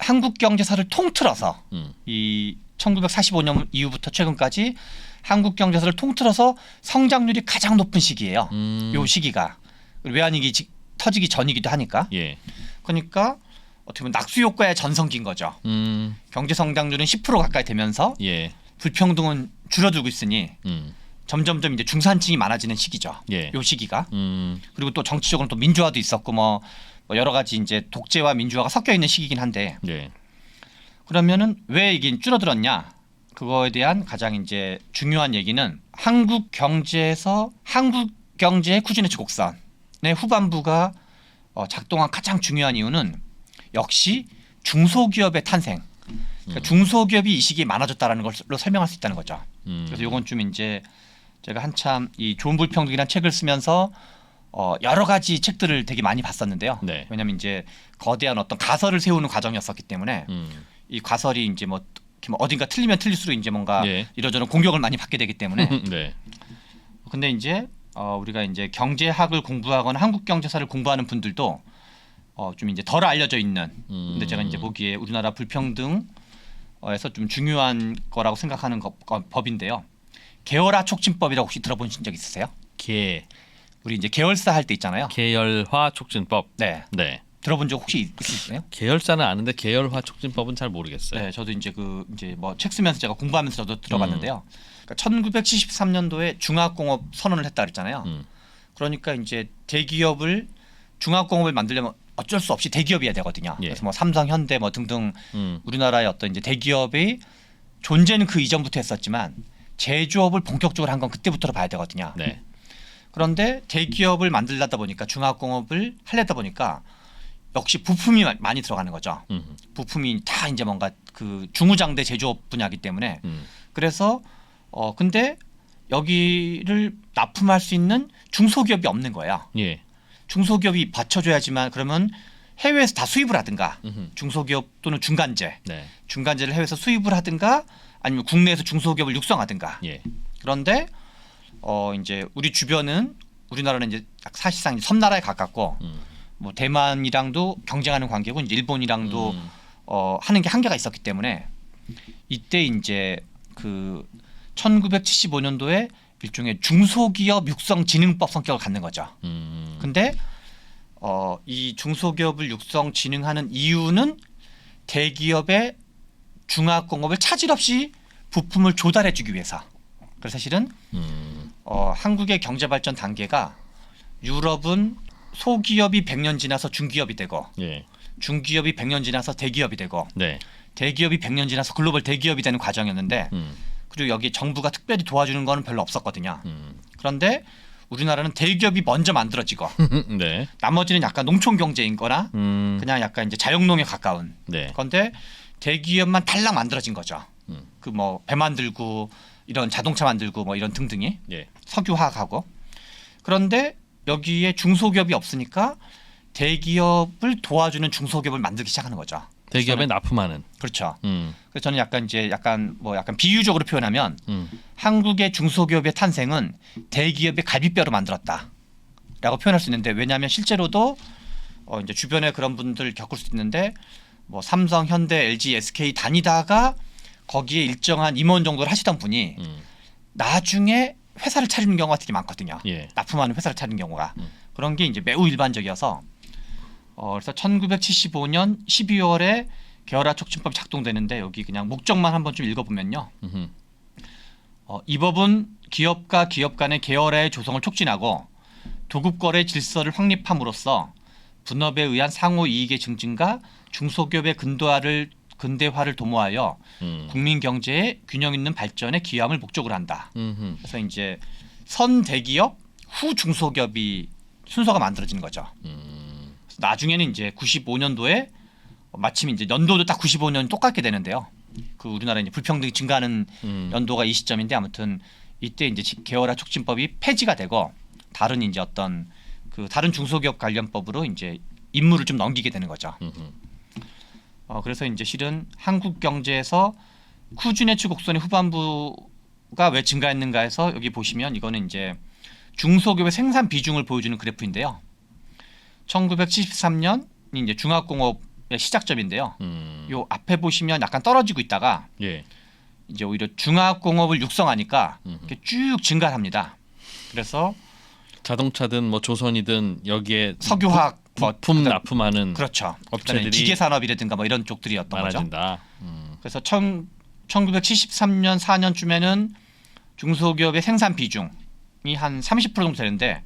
한국 경제사를 통틀어서 이 1945년 이후부터 최근까지 한국 경제사를 통틀어서 성장률이 가장 높은 시기예요. 요 시기가 외환위기 터지기 전이기도 하니까. 예. 그러니까 어떻게 보면 낙수 효과의 전성기인 거죠. 경제 성장률은 10% 가까이 되면서 예. 불평등은 줄어들고 있으니 점점점 이제 중산층이 많아지는 시기죠. 예. 요 시기가. 그리고 또 정치적으로는 또 민주화도 있었고 뭐 여러 가지 이제 독재와 민주화가 섞여 있는 시기긴 한데. 예. 그러면은 왜 이게 줄어들었냐? 그거에 대한 가장 이제 중요한 얘기는 한국 경제에서 한국 경제의 쿠즈네츠 곡선의 후반부가 작동한 가장 중요한 이유는 역시 중소기업의 탄생. 그러니까 중소기업이 이 시기에 많아졌다라는 걸로 설명할 수 있다는 거죠. 그래서 이건 좀 이제 제가 한참 이 좋은 불평등이라는 책을 쓰면서 여러 가지 책들을 되게 많이 봤었는데요. 네. 왜냐하면 이제 거대한 어떤 가설을 세우는 과정이었었기 때문에 이 가설이 이제 뭐 어딘가 틀리면 틀릴수록 이제 뭔가 예. 이러저런 공격을 많이 받게 되기 때문에. 네. 근데 이제 우리가 이제 경제학을 공부하거나 한국 경제사를 공부하는 분들도 좀 이제 덜 알려져 있는. 근데 제가 이제 보기에 우리나라 불평등에서 좀 중요한 거라고 생각하는 법인데요. 계열화 촉진법이라고 혹시 들어보신 적 있으세요? 우리 이제 계열사 할 때 있잖아요. 계열화 촉진법. 네. 네. 들어본 적 혹시 있으세요? 계열사는 아는데 계열화 촉진법은 잘 모르겠어요. 네, 저도 이제 뭐 책 쓰면서 제가 공부하면서 저도 들어봤는데요. 그러니까 1973년도에 중화공업 선언을 했다 그랬잖아요. 그러니까 이제 대기업을 중화공업을 만들려면 어쩔 수 없이 대기업이어야 되거든요. 예. 그래서 뭐 삼성, 현대 뭐 등등 우리나라의 어떤 이제 대기업의 존재는 그 이전부터 했었지만 제조업을 본격적으로 한 건 그때부터 봐야 되거든요. 네. 그런데 대기업을 만들려다 보니까 중화공업을 하려다 보니까 역시 부품이 많이 들어가는 거죠. 부품이 다 이제 뭔가 그 중후장대 제조업 분야이기 때문에 그래서 근데 여기를 납품할 수 있는 중소기업이 없는 거예요. 예. 중소기업이 받쳐줘야지만 그러면 해외에서 다 수입을 하든가 중소기업 또는 중간재, 네. 중간재를 해외에서 수입을 하든가 아니면 국내에서 중소기업을 육성하든가. 예. 그런데 이제 우리 주변은 우리나라는 이제 사실상 섬나라에 가깝고 뭐 대만이랑도 경쟁하는 관계고 이제 일본이랑도 하는 게 한계가 있었기 때문에 이때 이제 그 1975년도에 일종의 중소기업 육성진흥법 성격을 갖는 거죠. 근데 이 중소기업을 육성 진흥하는 이유는 대기업의 중화공업을 차질 없이 부품을 조달해주기 위해서. 그래서 사실은 한국의 경제 발전 단계가 유럽은 소기업이 100년 지나서 중기업이 되고 예. 중기업이 100년 지나서 대기업이 되고 네. 대기업이 100년 지나서 글로벌 대기업이 되는 과정이었는데 그리고 여기 정부가 특별히 도와주는 거는 별로 없었거든요. 그런데 우리나라는 대기업이 먼저 만들어지고 네. 나머지는 약간 농촌 경제인 거나 그냥 약간 이제 자영농에 가까운. 네. 그런데 대기업만 달랑 만들어진 거죠. 그 뭐 배 만들고 이런 자동차 만들고 뭐 이런 등등이 예. 석유화학하고. 그런데 여기에 중소기업이 없으니까 대기업을 도와주는 중소기업을 만들기 시작하는 거죠. 대기업에 납품하는. 그렇죠. 그래서 저는 약간 비유적으로 표현하면 음. 한국의 중소기업의 탄생은 대기업의 갈비뼈로 만들었다라고 표현할 수 있는데 왜냐하면 실제로도 이제 주변에 그런 분들 겪을 수 있는데 뭐 삼성, 현대, LG, SK 다니다가 거기에 일정한 임원 정도를 하시던 분이 나중에 회사를 차리는 경우가 되게 많거든요. 예. 납품하는 회사를 차리는 경우가 그런 게 이제 매우 일반적이어서 그래서 1975년 12월에 계열화 촉진법이 작동되는데 여기 그냥 목적만 한번 좀 읽어보면요. 이 법은 기업과 기업 간의 계열화의 조성을 촉진하고 도급거래 질서를 확립함으로써 분업에 의한 상호 이익의 증진과 중소기업의 근대화를 도모하여 국민 경제의 균형 있는 발전에 기여함을 목적으로 한다. 그래서 이제 선 대기업 후 중소기업이 순서가 만들어지는 거죠. 그래서 나중에는 이제 95년도에 마침 이제 연도도 딱 95년 똑같게 되는데요. 그 우리나라 이제 불평등이 증가하는 연도가 이 시점인데 아무튼 이때 이제 계열화 촉진법이 폐지가 되고 다른 이제 어떤 그 다른 중소기업 관련법으로 이제 임무를 좀 넘기게 되는 거죠. 그래서 이제 실은 한국 경제에서 쿠준해추 곡선의 후반부가 왜 증가했는가 해서 여기 보시면 이거는 이제 중소기업의 생산 비중을 보여주는 그래프인데요. 1973년이 이제 중화공업의 시작점인데요. 요 앞에 보시면 약간 떨어지고 있다가 예. 이제 오히려 중화공업을 육성하니까 이렇게 쭉 증가합니다. 그래서 자동차든 뭐 조선이든 여기에 석유화학 부품 납품하는 그렇죠. 업체들이 기계 산업이라든가 뭐 이런 쪽들이었던 많아진다. 거죠. 그래서 1973년 4년쯤에는 중소기업의 생산 비중이 한 30% 정도 되는데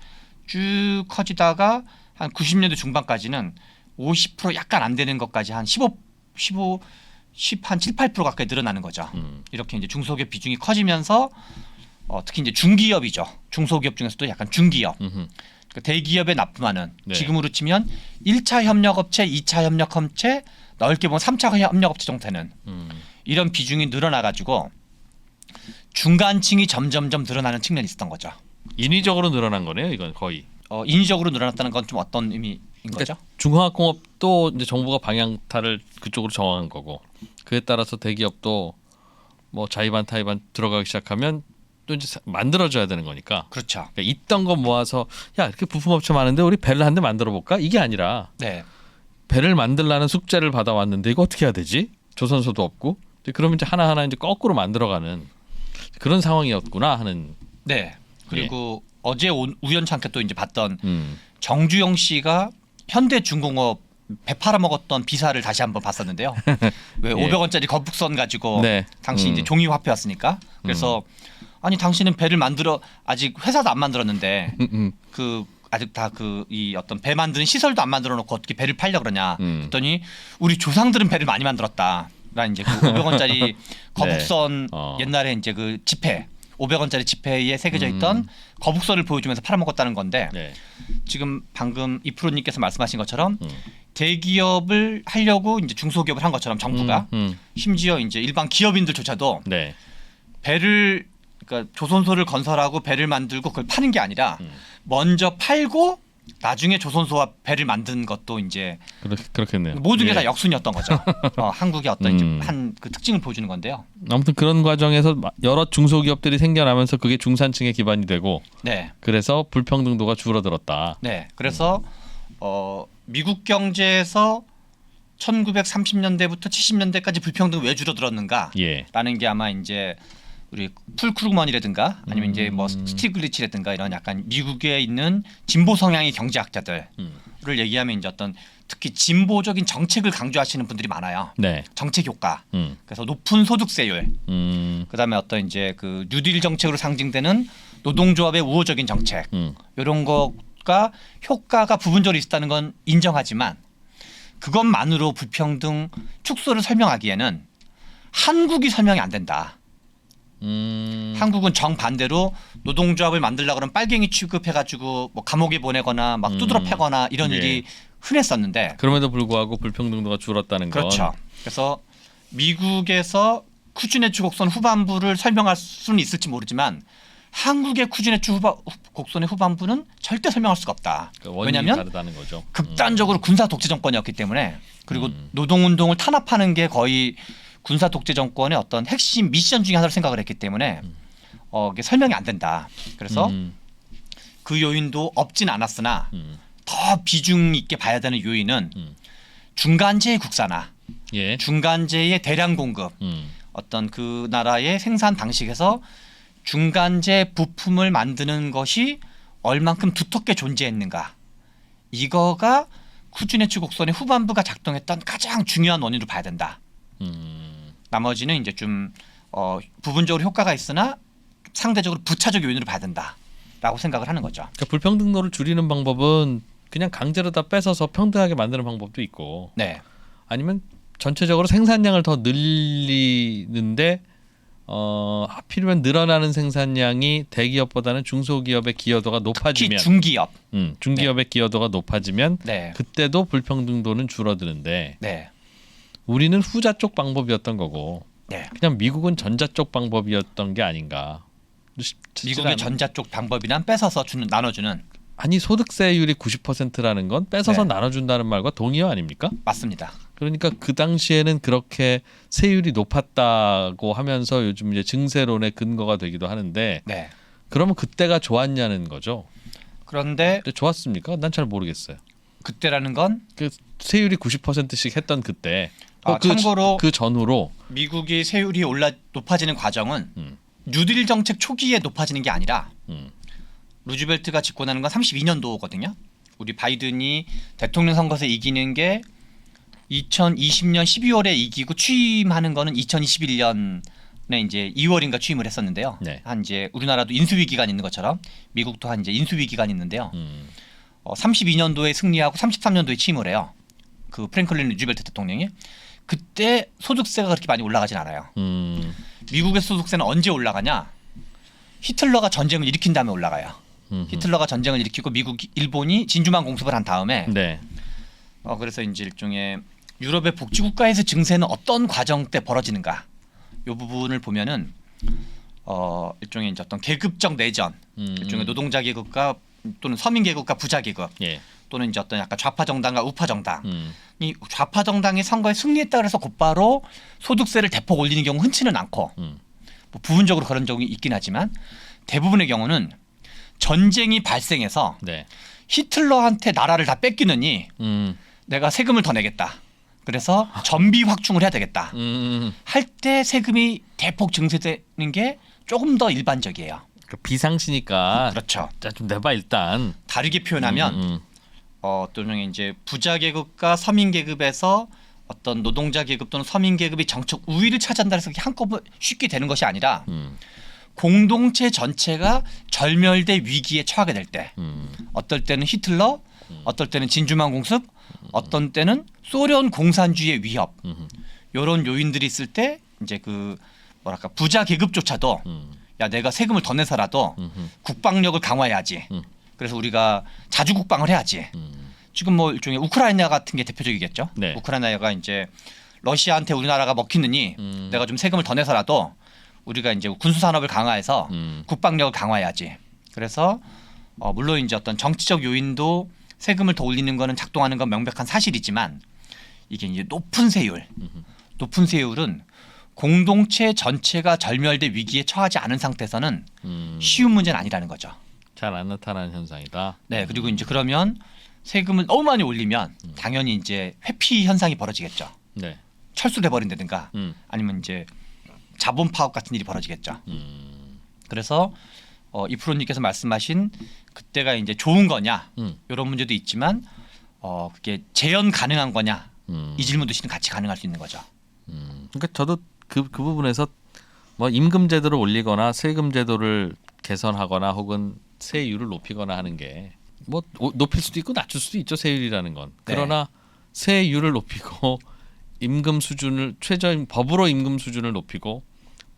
쭉 커지다가 한 90년대 중반까지는 50% 약간 안 되는 것까지 한 7, 8% 가까이 늘어나는 거죠. 이렇게 이제 중소기업 비중이 커지면서 특히 이제 중기업이죠. 중소기업 중에서도 약간 중기업. 그러니까 대기업에 납품하는 네. 지금으로 치면 1차 협력업체, 2차 협력업체, 넓게 보면 3차 협력업체 정도는 이런 비중이 늘어나가지고 중간층이 점점점 늘어나는 측면이 있었던 거죠. 인위적으로 늘어난 거네요. 이건 거의. 인위적으로 늘어났다는 건 좀 어떤 의미인 거죠? 중화학공업도 이제 정부가 방향타를 그쪽으로 정한 거고 그에 따라서 대기업도 뭐 자의반 타의반 들어가기 시작하면 또 이제 만들어줘야 되는 거니까. 그렇죠. 그러니까 있던 거 모아서 야 이렇게 부품업체 많은데 우리 배를 한 대 만들어 볼까? 이게 아니라 네. 배를 만들라는 숙제를 받아왔는데 이거 어떻게 해야 되지? 조선소도 없고 그러면 이제 하나하나 이제 거꾸로 만들어가는 그런 상황이었구나 하는. 네. 그리고 어제 우연찮게 또 이제 봤던 음. 정주영 씨가 현대중공업 배 팔아먹었던 비사를 다시 한번 봤었는데요. 왜 예. 500원짜리 거북선 가지고 네. 당시 이제 종이 화폐였으니까. 그래서 아니 당신은 배를 만들어 아직 회사도 안 만들었는데 그 아직 다 그 이 어떤 배 만드는 시설도 안 만들어 놓고 어떻게 배를 팔려 그러냐. 그랬더니 우리 조상들은 배를 많이 만들었다. 라는 이제 그 500원짜리 거북선 옛날에 이제 그 지폐 500원짜리 지폐에 새겨져 있던 거북선을 보여주면서 팔아먹었다는 건데 네. 지금 방금 이프로님께서 말씀하신 것처럼 대기업을 하려고 이제 중소기업을 한 것처럼 정부가 심지어 이제 일반 기업인들조차도 네. 배를 그러니까 조선소를 건설하고 배를 만들고 그걸 파는 게 아니라 먼저 팔고 나중에 조선소와 배를 만든 것도 이제 그렇겠네요. 모든 게 예. 다 역순이었던 거죠. 한국의 어떤 이제 한 그 특징을 보여주는 건데요. 아무튼 그런 과정에서 여러 중소기업들이 생겨나면서 그게 중산층의 기반이 되고 네. 그래서 불평등도가 줄어들었다. 네. 그래서 미국 경제에서 1930년대부터 70년대까지 불평등이 왜 줄어들었는가? 예. 라는 게 아마 이제 우리 풀크루먼이라든가 아니면 이제 뭐 스티글리츠라든가 이런 약간 미국에 있는 진보 성향의 경제학자들을 얘기하면 이제 어떤 특히 진보적인 정책을 강조하시는 분들이 많아요. 네. 정책 효과. 그래서 높은 소득세율. 그다음에 어떤 이제 그 뉴딜 정책으로 상징되는 노동조합의 우호적인 정책. 이런 거가 효과가 부분적으로 있었다는 건 인정하지만 그것만으로 불평등 축소를 설명하기에는 한국이 설명이 안 된다. 한국은 정반대로 노동조합을 만들려고 그러면 빨갱이 취급해가지고 뭐 감옥에 보내거나 막 두드러 패거나 이런 예. 일이 흔했었는데 그럼에도 불구하고 불평등도가 줄었다는 건 그렇죠. 그래서 미국에서 쿠즈네츠 곡선 후반부를 설명할 수는 있을지 모르지만 한국의 쿠즈네츠 곡선의 후반부는 절대 설명할 수가 없다. 그러니까 원인이 왜냐하면 다르다는 거죠. 극단적으로 군사 독재 정권이었기 때문에 그리고 노동운동을 탄압하는 게 거의 군사 독재 정권의 어떤 핵심 미션 중에 하나로 생각을 했기 때문에 이게 설명이 안 된다. 그래서 그 요인도 없진 않았으나 더 비중 있게 봐야 되는 요인은 중간재의 국산화, 예. 중간재의 대량 공급, 어떤 그 나라의 생산 방식에서 중간재 부품을 만드는 것이 얼만큼 두텁게 존재했는가. 이거가 쿠즈네츠 곡선의 후반부가 작동했던 가장 중요한 원인으로 봐야 된다. 나머지는 이제 좀 부분적으로 효과가 있으나 상대적으로 부차적 요인으로 봐야 된다라고 생각을 하는 거죠. 그러니까 불평등도를 줄이는 방법은 그냥 강제로 다 뺏어서 평등하게 만드는 방법도 있고 네, 아니면 전체적으로 생산량을 더 늘리는데 하필이면 늘어나는 생산량이 대기업보다는 중소기업의 기여도가 특히 높아지면 중기업. 중기업의 기여도가 높아지면 네, 그때도 불평등도는 줄어드는데 네, 우리는 후자 쪽 방법이었던 거고 네. 그냥 미국은 전자 쪽 방법이었던 게 아닌가. 미국의 전자 쪽 방법이란 뺏어서 나눠주는 아니 소득세율이 90%라는 건 뺏어서 네. 나눠준다는 말과 동의어 아닙니까? 맞습니다. 그러니까 그 당시에는 그렇게 세율이 높았다고 하면서 요즘 이제 증세론의 근거가 되기도 하는데 네. 그러면 그때가 좋았냐는 거죠. 그런데 근데 좋았습니까? 난 잘 모르겠어요. 그때라는 건 그 세율이 90%씩 했던 그때 참고로 그 전후로 미국이 세율이 높아지는 과정은 뉴딜 정책 초기에 높아지는 게 아니라 루즈벨트가 집권하는 건 32년도거든요. 우리 바이든이 대통령 선거에서 이기는 게 2020년 12월에 이기고 취임하는 거는 2021년에 이제 2월인가 취임을 했었는데요. 네. 한 이제 우리나라도 인수위 기간 있는 것처럼 미국도 한 이제 인수위 기간 있는데요. 32년도에 승리하고 33년도에 취임을 해요. 그 프랭클린 루즈벨트 대통령이 그때 소득세가 그렇게 많이 올라가진 않아요. 미국의 소득세는 언제 올라가냐? 히틀러가 전쟁을 일으킨 다음에 올라가요. 히틀러가 전쟁을 일으키고 미국, 일본이 진주만 공습을 한 다음에 네. 그래서 이제 일종의 유럽의 복지국가에서 증세는 어떤 과정 때 벌어지는가? 이 부분을 보면은 일종의 이제 어떤 계급적 내전, 일종의 노동자 계급과 또는 서민 계급과 부자 계급, 예. 또는 이제 어떤 약간 좌파 정당과 우파 정당. 이 좌파 정당이 선거에 승리했다 그래서 곧바로 소득세를 대폭 올리는 경우 흔치는 않고 뭐 부분적으로 그런 적이 있긴 하지만 대부분의 경우는 전쟁이 발생해서 네. 히틀러한테 나라를 다 뺏기느니 내가 세금을 더 내겠다. 그래서 전비 확충을 해야 되겠다. 할 때 세금이 대폭 증세되는 게 조금 더 일반적이에요. 그 비상시니까. 그렇죠. 자, 좀 내봐 일단. 다르게 표현하면 또는 이제 부자 계급과 서민 계급에서 어떤 노동자 계급 또는 서민 계급이 정책 우위를 차지한다 해서 한꺼번에 쉽게 되는 것이 아니라 공동체 전체가 절멸돼 위기에 처하게 될 때 어떨 때는 히틀러, 어떨 때는 진주만 공습, 어떤 때는 소련 공산주의의 위협 이런 요인들이 있을 때 이제 그 뭐랄까 부자 계급조차도 야 내가 세금을 더 내서라도 국방력을 강화해야지. 그래서 우리가 자주 국방을 해야지. 지금 뭐 일종의 우크라이나 같은 게 대표적이겠죠. 네. 우크라이나가 이제 러시아한테 우리나라가 먹히느니 내가 좀 세금을 더 내서라도 우리가 이제 군수 산업을 강화해서 국방력을 강화해야지. 그래서 물론 이제 어떤 정치적 요인도 세금을 더 올리는 거는 작동하는 건 명백한 사실이지만 이게 이제 높은 세율은 공동체 전체가 절멸돼 위기에 처하지 않은 상태에서는 쉬운 문제는 아니라는 거죠. 잘 안 나타나는 현상이다. 네, 그리고 이제 그러면 세금을 너무 많이 올리면 당연히 이제 회피 현상이 벌어지겠죠. 네. 철수돼 버린다든가 아니면 이제 자본 파업 같은 일이 벌어지겠죠. 그래서 이프로님께서 말씀하신 그때가 이제 좋은 거냐 이런 문제도 있지만 그게 재현 가능한 거냐 이 질문도 실은 같이 가능할 수 있는 거죠. 그러니까 저도 그 부분에서 뭐 임금 제도를 올리거나 세금 제도를 개선하거나 혹은 세율을 높이거나 하는 게 뭐 높일 수도 있고 낮출 수도 있죠. 세율이라는 건. 그러나 세율을 높이고 임금 수준을 법으로 임금 수준을 높이고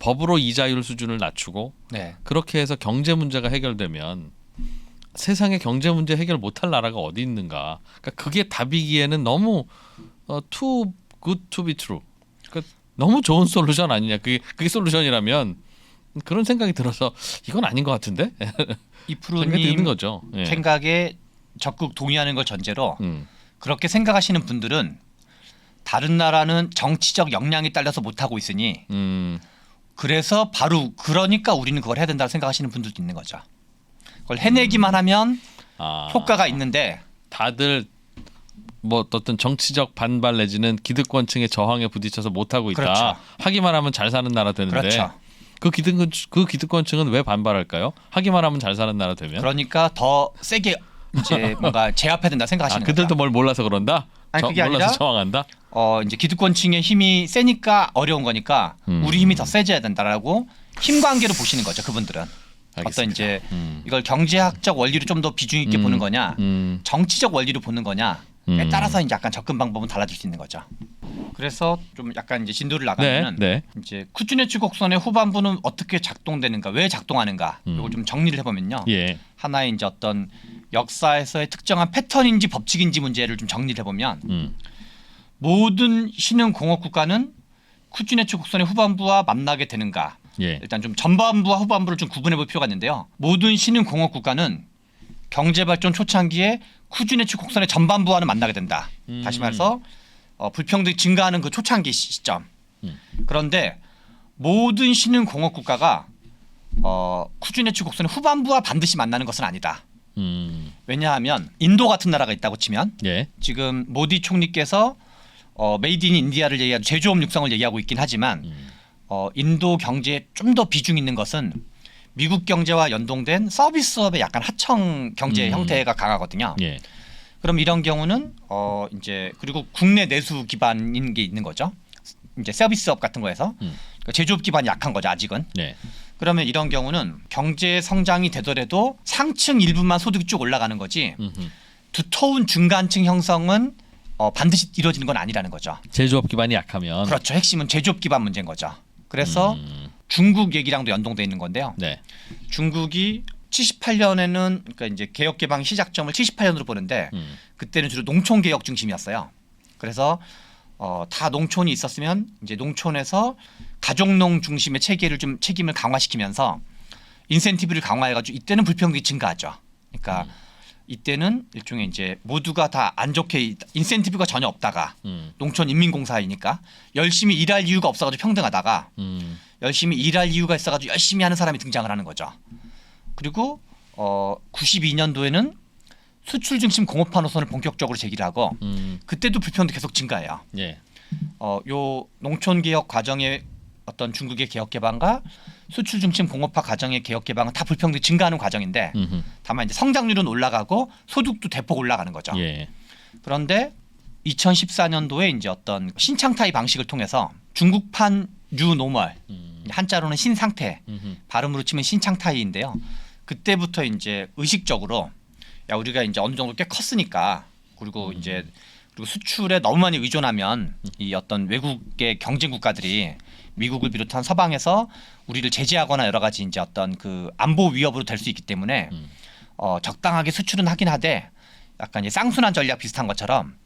법으로 이자율 수준을 낮추고 그렇게 해서 경제 문제가 해결되면 세상에 경제 문제 해결 못할 나라가 어디 있는가. 그러니까 그게 답이기에는 너무 too good to be true. 그러니까 너무 좋은 솔루션 아니냐. 그게 솔루션이라면 그런 생각이 들어서 이건 아닌 것 같은데. 이프로님 거죠. 예. 생각에 적극 동의하는 걸 전제로 그렇게 생각하시는 분들은 다른 나라는 정치적 역량이 딸려서 못하고 있으니 그래서 바로 그러니까 우리는 그걸 해야 된다고 생각하시는 분들도 있는 거죠. 그걸 해내기만 하면 효과가 있는데 다들 뭐 어떤 정치적 반발 내지는 기득권층의 저항에 부딪혀서 못하고 있다. 그렇죠. 하기만 하면 잘 사는 나라 되는데 그렇죠. 그 기득권층은 왜 반발할까요? 하기만 하면 잘 사는 나라 되면. 그러니까 더 세게 이제 뭔가 제압해야 된다 생각하시는 거죠. 그들도 뭘 몰라서 그런다? 아니 그게 몰라서 아니라 저항한다? 이제 기득권층의 힘이 세니까 어려운 거니까 우리 힘이 더 세져야 된다라고 힘 관계로 보시는 거죠. 그분들은. 알겠습니다. 어떤 이제 이걸 경제학적 원리로 좀 더 비중 있게 보는 거냐, 정치적 원리로 보는 거냐에 따라서 이제 약간 접근 방법은 달라질 수 있는 거죠. 그래서 좀 약간 이제 진도를 나가면은 이제 쿠즈네츠 곡선의 후반부는 어떻게 작동되는가, 왜 작동하는가, 이걸 좀 정리를 해보면요. 하나의 이제 어떤 역사에서의 특정한 패턴인지 법칙인지 문제를 좀 정리를 해보면 모든 신흥 공업 국가는 쿠즈네츠 곡선의 후반부와 만나게 되는가. 일단 좀 전반부와 후반부를 좀 구분해 볼 필요가 있는데요. 모든 신흥 공업 국가는 경제 발전 초창기에 쿠즈네츠 곡선의 전반부와는 만나게 된다. 다시 말해서 불평등이 증가하는 그 초창기 시점. 그런데 모든 신흥 공업 국가가 쿠즈네츠 곡선의 후반부와 반드시 만나는 것은 아니다. 왜냐하면 인도 같은 나라가 있다고 치면 지금 모디 총리께서 메이드 인 인디아를 얘기하고 제조업 육성을 얘기하고 있긴 하지만 인도 경제에 좀 더 비중 있는 것은 미국 경제와 연동된 서비스업의 약간 하청 경제 형태가 강하거든요. 그럼 이런 경우는 이제 그리고 국내 내수 기반인 게 있는 거죠. 이제 서비스업 같은 거에서 그러니까 제조업 기반이 약한 거죠 아직은. 그러면 이런 경우는 경제 성장이 되더라도 상층 일부만 소득이 쭉 올라가는 거지 두터운 중간층 형성은 반드시 이루어지는 건 아니라는 거죠. 제조업 기반이 약하면. 그렇죠. 핵심은 제조업 기반 문제인 거죠. 그래서 중국 얘기랑도 연동돼 있는 건데요. 중국이 78년에는 그러니까 이제 개혁 개방 시작점을 78년으로 보는데 그때는 주로 농촌 개혁 중심이었어요. 그래서 다 농촌이 있었으면 이제 농촌에서 가족농 중심의 책임을 강화시키면서 인센티브를 강화해가지고 이때는 불평등이 증가하죠. 그러니까 이때는 일종의 이제 모두가 다 안 좋게 인센티브가 전혀 없다가 농촌 인민공사이니까 열심히 일할 이유가 없어가지고 평등하다가 열심히 일할 이유가 있어가지고 열심히 하는 사람이 등장을 하는 거죠. 그리고 92년도에는 수출 중심 공업화 노선을 본격적으로 제기를 하고 그때도 불평등 계속 증가해요. 예. 요 농촌 개혁 과정의 어떤 중국의 개혁 개방과 수출 중심 공업화 과정의 개혁 개방은 다 불평등이 증가하는 과정인데 다만 이제 성장률은 올라가고 소득도 대폭 올라가는 거죠. 예. 그런데 2014년도에 이제 어떤 신창타이 방식을 통해서 중국판 뉴노멀 한자로는 신상태 발음으로 치면 신창타이인데요. 그때부터 이제 의식적으로 야 우리가 이제 어느 정도 꽤 컸으니까 그리고 수출에 너무 많이 의존하면 이 어떤 외국의 경쟁 국가들이 미국을 비롯한 서방에서 우리를 제재하거나 여러 가지 이제 어떤 그 안보 위협으로 될 수 있기 때문에 적당하게 수출은 하긴 하되 약간 이제 쌍순환 전략 비슷한 것처럼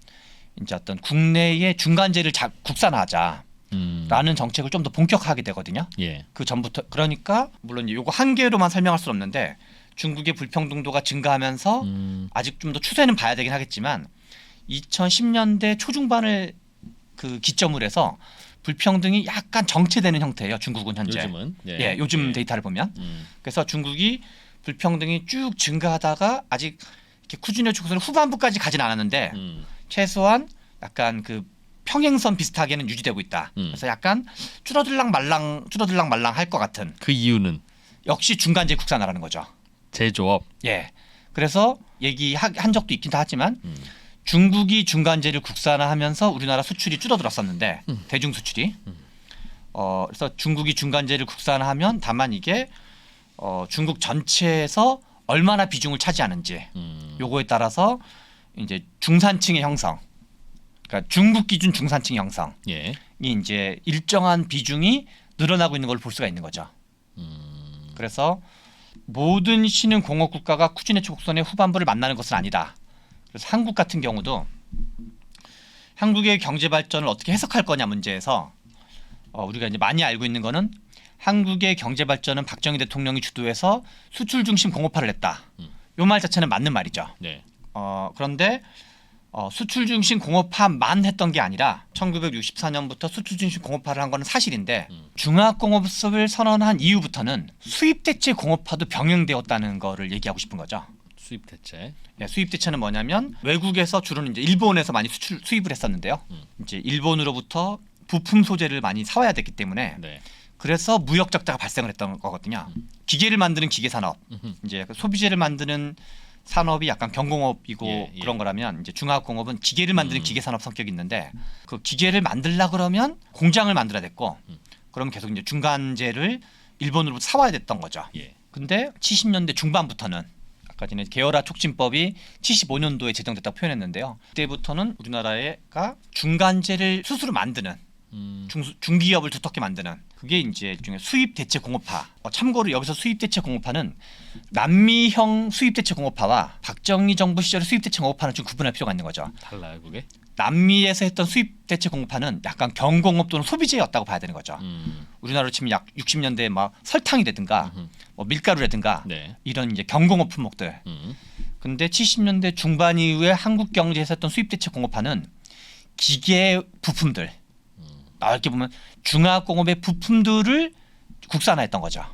이제 어떤 국내의 중간재를 국산화하자라는 정책을 좀 더 본격화하게 되거든요. 예. 그 전부터 그러니까 물론 이거 한 개로만 설명할 수는 없는데 중국의 불평등도가 증가하면서 아직 좀 더 추세는 봐야 되긴 하겠지만 2010년대 초중반을 그 기점으로 해서 불평등이 약간 정체되는 형태예요. 중국은 현재. 요즘은 요즘 데이터를 보면. 그래서 중국이 불평등이 쭉 증가하다가 아직 이렇게 쿠준의 축소는 후반부까지 가진 않았는데 최소한 약간 그 평행선 비슷하게는 유지되고 있다. 그래서 약간 줄어들랑 말랑 할 것 같은. 그 이유는 역시 중간재 국산화라는 거죠. 제조업. 예. 그래서 얘기한 적도 있긴 하지만 중국이 중간재를 국산화하면서 우리나라 수출이 줄어들었었는데 대중 수출이 그래서 중국이 중간재를 국산화하면 다만 이게 중국 전체에서 얼마나 비중을 차지하는지 요거에 따라서 이제 중산층의 형성, 그러니까 중국 기준 중산층 형성이 예. 이제 일정한 비중이 늘어나고 있는 걸 볼 수가 있는 거죠. 그래서 모든 신흥 공업 국가가 쿠진의 곡선의 후반부를 만나는 것은 아니다. 그래서 한국 같은 경우도 한국의 경제 발전을 어떻게 해석할 거냐 문제에서 우리가 이제 많이 알고 있는 거는 한국의 경제 발전은 박정희 대통령이 주도해서 수출 중심 공업화를 했다. 요 말 자체는 맞는 말이죠. 네. 그런데 수출 중심 공업화만 했던 게 아니라 1964년부터 수출 중심 공업화를 한 거는 사실인데 중화공업을 선언한 이후부터는 수입 대체 공업화도 병행되었다는 거를 얘기하고 싶은 거죠. 수입 대체. 네, 수입 대체는 뭐냐면 외국에서 주로는 이제 일본에서 많이 수입을 했었는데요. 이제 일본으로부터 부품 소재를 많이 사와야 됐기 때문에 네. 그래서 무역 적자가 발생을 했던 거거든요. 기계를 만드는 기계 산업, 이제 소비재를 만드는 산업이 약간 경공업이고 그런 거라면 이제 중화공업은 기계를 만드는 기계 산업 성격이 있는데 그 기계를 만들라 그러면 공장을 만들어야 됐고 그러면 계속 이제 중간재를 일본으로부터 사와야 됐던 거죠. 예. 근데 70년대 중반부터는 아까 전에 계열화 촉진법이 75년도에 제정됐다고 표현했는데요. 그때부터는 우리나라가 중간재를 스스로 만드는 중기업을 두텁게 만드는 그게 이제 일종의 수입 대체 공업화. 참고로 여기서 수입 대체 공업화는 남미형 수입 대체 공업화와 박정희 정부 시절의 수입 대체 공업화는 좀 구분할 필요가 있는 거죠. 달라요, 그게? 남미에서 했던 수입 대체 공업화는 약간 경공업 또는 소비재였다고 봐야 되는 거죠. 우리나라로 치면 약 60년대에 막 설탕이라든가 뭐 밀가루라든가 네. 이런 이제 경공업 품목들. 근데 70년대 중반 이후에 한국 경제에서 했던 수입 대체 공업화는 기계 부품들. 넓게 보면 중화공업의 부품들을 국산화했던 거죠.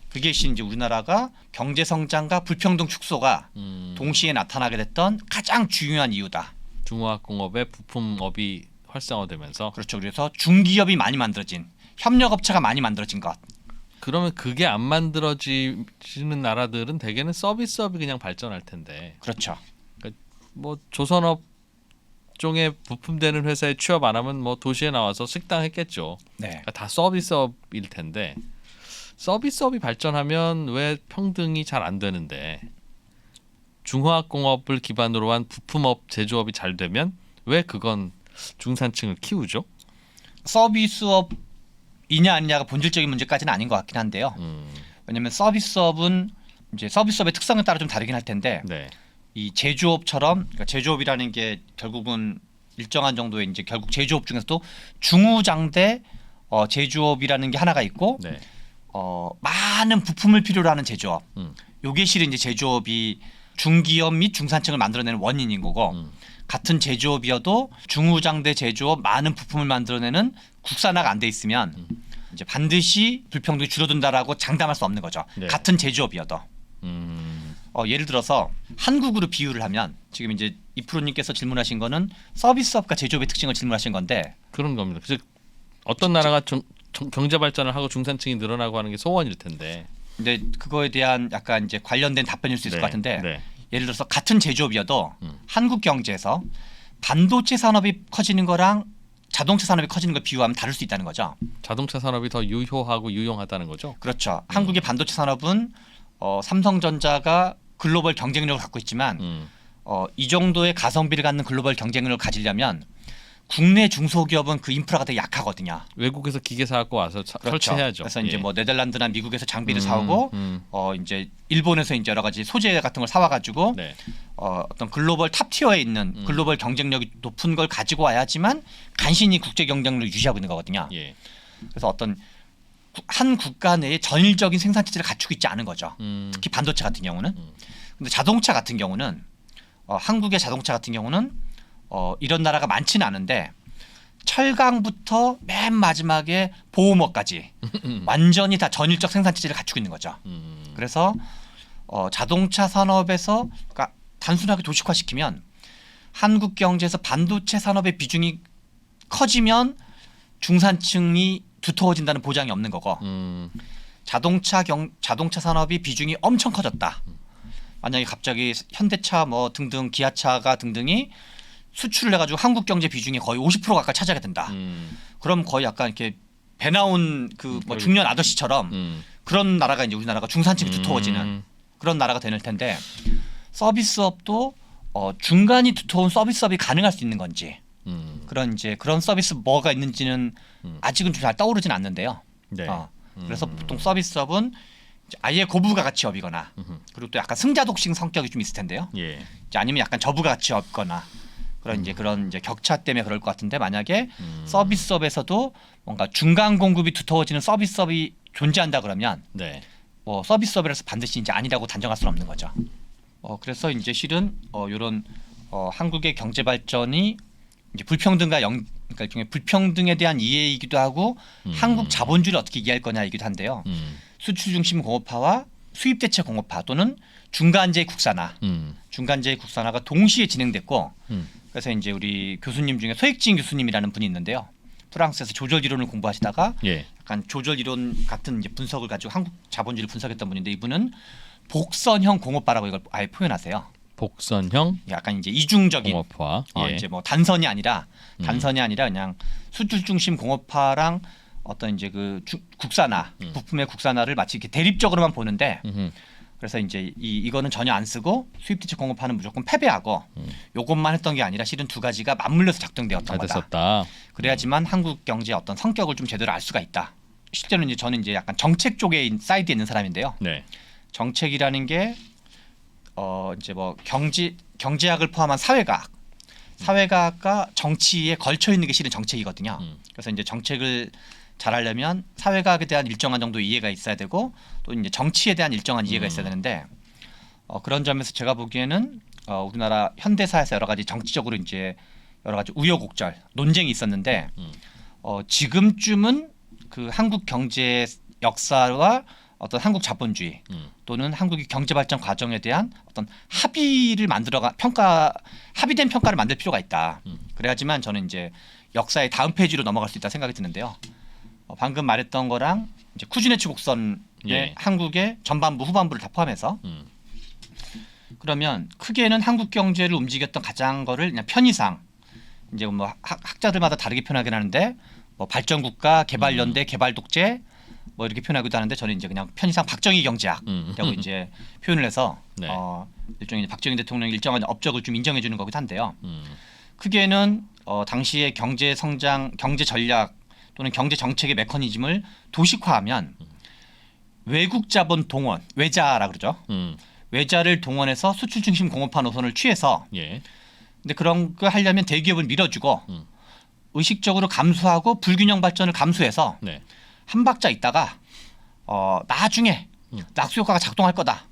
그게 이제 우리나라가 경제 성장과 불평등 축소가 동시에 나타나게 됐던 가장 중요한 이유다. 중화공업의 부품업이 활성화되면서. 그렇죠. 그래서 중기업이 많이 만들어진, 협력업체가 많이 만들어진 것. 그러면 그게 안 만들어지는 나라들은 대개는 서비스업이 그냥 발전할 텐데. 그렇죠. 그러니까 뭐 조선업 종의 부품되는 회사에 취업 안 하면 뭐 도시에 나와서 식당 했겠죠. 네. 그러니까 다 서비스업일 텐데 서비스업이 발전하면 왜 평등이 잘 안 되는데 중화공업을 기반으로 한 부품업 제조업이 잘 되면 왜 그건 중산층을 키우죠? 서비스업이냐 아니냐가 본질적인 문제까지는 아닌 것 같긴 한데요. 왜냐하면 서비스업은 이제 서비스업의 특성에 따라 좀 다르긴 할 텐데 네. 이 제조업처럼 그러니까 제조업이라는 게 결국은 일정한 정도의 이제 결국 제조업 중에서도 중후장대 제조업이라는 게 하나가 있고 네. 많은 부품을 필요로 하는 제조업. 음. 요게 실은 이제 제조업이 중기업 및 중산층을 만들어내는 원인인 거고 같은 제조업이어도 중후장대 제조업 많은 부품을 만들어내는 국산화가 안 돼 있으면 이제 반드시 불평등이 줄어든다라고 장담할 수 없는 거죠. 네. 같은 제조업이어도. 예를 들어서 한국으로 비유를 하면 지금 이제 이프로님께서 질문하신 거는 서비스업과 제조업의 특징을 질문하신 건데 그런 겁니다. 즉 어떤 나라가 경제 발전을 하고 중산층이 늘어나고 하는 게 소원일 텐데. 근데 그거에 대한 약간 이제 관련된 답변일 수 있을 것 같은데 네. 예를 들어서 같은 제조업이어도 한국 경제에서 반도체 산업이 커지는 거랑 자동차 산업이 커지는 걸 비유하면 다를 수 있다는 거죠. 자동차 산업이 더 유효하고 유용하다는 거죠. 그렇죠. 한국의 반도체 산업은 삼성전자가 글로벌 경쟁력을 갖고 있지만 이 정도의 가성비를 갖는 글로벌 경쟁력을 가지려면 국내 중소기업은 그 인프라가 되게 약하거든요. 외국에서 기계 사갖고 와서 그렇죠. 설치해야죠. 그래서 이제 예. 뭐 네덜란드나 미국에서 장비를 사오고 이제 일본에서 이제 여러 가지 소재 같은 걸 사와가지고 네. 어떤 글로벌 탑 티어에 있는 글로벌 경쟁력이 높은 걸 가지고 와야지만 간신히 국제 경쟁력을 유지하고 있는 거거든요. 예. 그래서 어떤 한 국가 내에 전일적인 생산 체제를 갖추고 있지 않은 거죠. 특히 반도체 같은 경우는. 근데 자동차 같은 경우는 한국의 자동차 같은 경우는 이런 나라가 많지는 않은데 철강부터 맨 마지막에 보호막까지 완전히 다 전일적 생산 체제를 갖추고 있는 거죠. 그래서 자동차 산업에서 그러니까 단순하게 도식화시키면 한국 경제에서 반도체 산업의 비중이 커지면 중산층이 두터워진다는 보장이 없는 거고 자동차 산업이 비중이 엄청 커졌다. 만약에 갑자기 현대차 뭐 등등 기아차가 등등이 수출을 해가지고 한국 경제 비중이 거의 50% 가까이 차지하게 된다. 그럼 거의 약간 이렇게 배 나온 그 뭐 중년 아저씨처럼 그런 나라가 이제 우리나라가 중산층이 두터워지는 그런 나라가 될 텐데 서비스업도 중간이 두터운 서비스업이 가능할 수 있는 건지 그런 이제 그런 서비스 뭐가 있는지는 아직은 좀 잘 떠오르진 않는데요. 네. 그래서 보통 서비스업은 이제 아예 고부가 가치업이거나 그리고 또 약간 승자독식 성격이 좀 있을 텐데요. 예. 이제 아니면 약간 저부가 가치업거나 그런 이제 격차 때문에 그럴 것 같은데 만약에 서비스업에서도 뭔가 중간 공급이 두터워지는 서비스업이 존재한다 그러면 네. 뭐 서비스업이라서 반드시 이제 아니라고 단정할 수는 없는 거죠. 그래서 이제 실은 이런 한국의 경제 발전이 이제 불평등과 그러니까 일종의 불평등에 대한 이해이기도 하고 한국 자본주의를 어떻게 이해할 거냐이기도 한데요. 수출 중심 공업화와 수입 대체 공업화 또는 중간재 국산화, 중간재 국산화가 동시에 진행됐고, 그래서 이제 우리 교수님 중에 소익진 교수님이라는 분이 있는데요. 프랑스에서 조절 이론을 공부하시다가 예. 약간 조절 이론 같은 이제 분석을 가지고 한국 자본주의를 분석했던 분인데 이분은 복선형 공업화라고 이걸 아예 표현하세요. 복선형 약간 이제 이중적인 공업화. 예. 이제 뭐 단선이 아니라 그냥 수출 중심 공업화랑 어떤 이제 그 국산화 부품의 국산화를 마치 이렇게 대립적으로만 보는데 그래서 이제 이거는 전혀 안 쓰고 수입 대체 공업화는 무조건 패배하고 요것만 했던 게 아니라 실은 두 가지가 맞물려서 작동되었던 잘 거다. 됐었다. 그래야지만 한국 경제의 어떤 성격을 좀 제대로 알 수가 있다. 실제로 이제 저는 이제 약간 정책 쪽에 사이드에 있는 사람인데요. 네. 정책이라는 게 이제 뭐 경제학을 포함한 사회과학과 정치에 걸쳐 있는 게 실은 정책이거든요. 그래서 이제 정책을 잘하려면 사회과학에 대한 일정한 정도 이해가 있어야 되고 또 이제 정치에 대한 일정한 이해가 있어야 되는데 그런 점에서 제가 보기에는 우리나라 현대사에서 여러 가지 정치적으로 이제 여러 가지 우여곡절 논쟁이 있었는데 지금쯤은 그 한국 경제 역사와 어떤 한국 자본주의 또는 한국의 경제 발전 과정에 대한 어떤 합의를 합의된 평가를 만들 필요가 있다. 그래야지만 저는 이제 역사의 다음 페이지로 넘어갈 수 있다 생각이 드는데요. 방금 말했던 거랑 이제 쿠즈네츠 곡선의 예. 한국의 전반부 후반부를 다 포함해서 그러면 크게는 한국 경제를 움직였던 가장 거를 그냥 편의상 이제 뭐 학자들마다 다르게 표현하긴 하는데 뭐 발전국가, 개발연대, 개발독재 뭐 이렇게 표현하기도 하는데 저는 이제 그냥 편의상 박정희 경제학이라고 이제 표현을 해서 네. 일종의 박정희 대통령의 일정한 업적을 좀 인정해 주는 거기도 한데요. 크게는 당시의 경제 성장, 경제 전략 또는 경제 정책의 메커니즘을 도식화하면 외국 자본 동원, 외자라 그러죠. 외자를 동원해서 수출 중심 공업화 노선을 취해서 예. 근데 그런 거 하려면 대기업을 밀어주고 의식적으로 감수하고 불균형 발전을 감수해서 네. 한 박자 있다가 나중에 낙수 효과가 작동할 거다.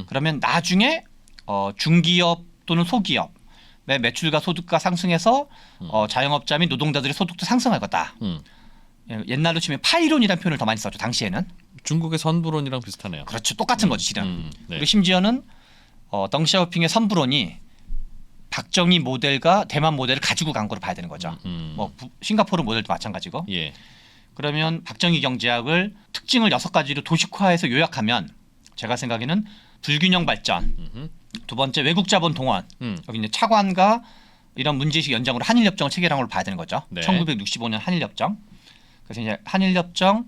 그러면 나중에 중기업 또는 소기업의 매출과 소득가 상승해서 자영업자 및 노동자들의 소득도 상승할 거다. 옛날로 치면 파이론이라는 표현을 더 많이 썼죠. 당시에는. 중국의 선불론이랑 비슷하네요. 그렇죠. 똑같은 거죠. 실은. 네. 그리고 심지어는 덩샤오핑의 선불론이 박정희 모델과 대만 모델을 가지고 간 거로 봐야 되는 거죠. 뭐 싱가포르 모델도 마찬가지고. 예. 그러면 박정희 경제학을 특징을 6가지로 도식화해서 요약하면 제가 생각에는 불균형 발전, 두 번째 외국 자본 동원, 여기 이제 차관과 이런 문제의식 연장으로 한일협정을 체결한 걸로 봐야 되는 거죠. 네. 1965년 한일협정. 그래서 이제 한일협정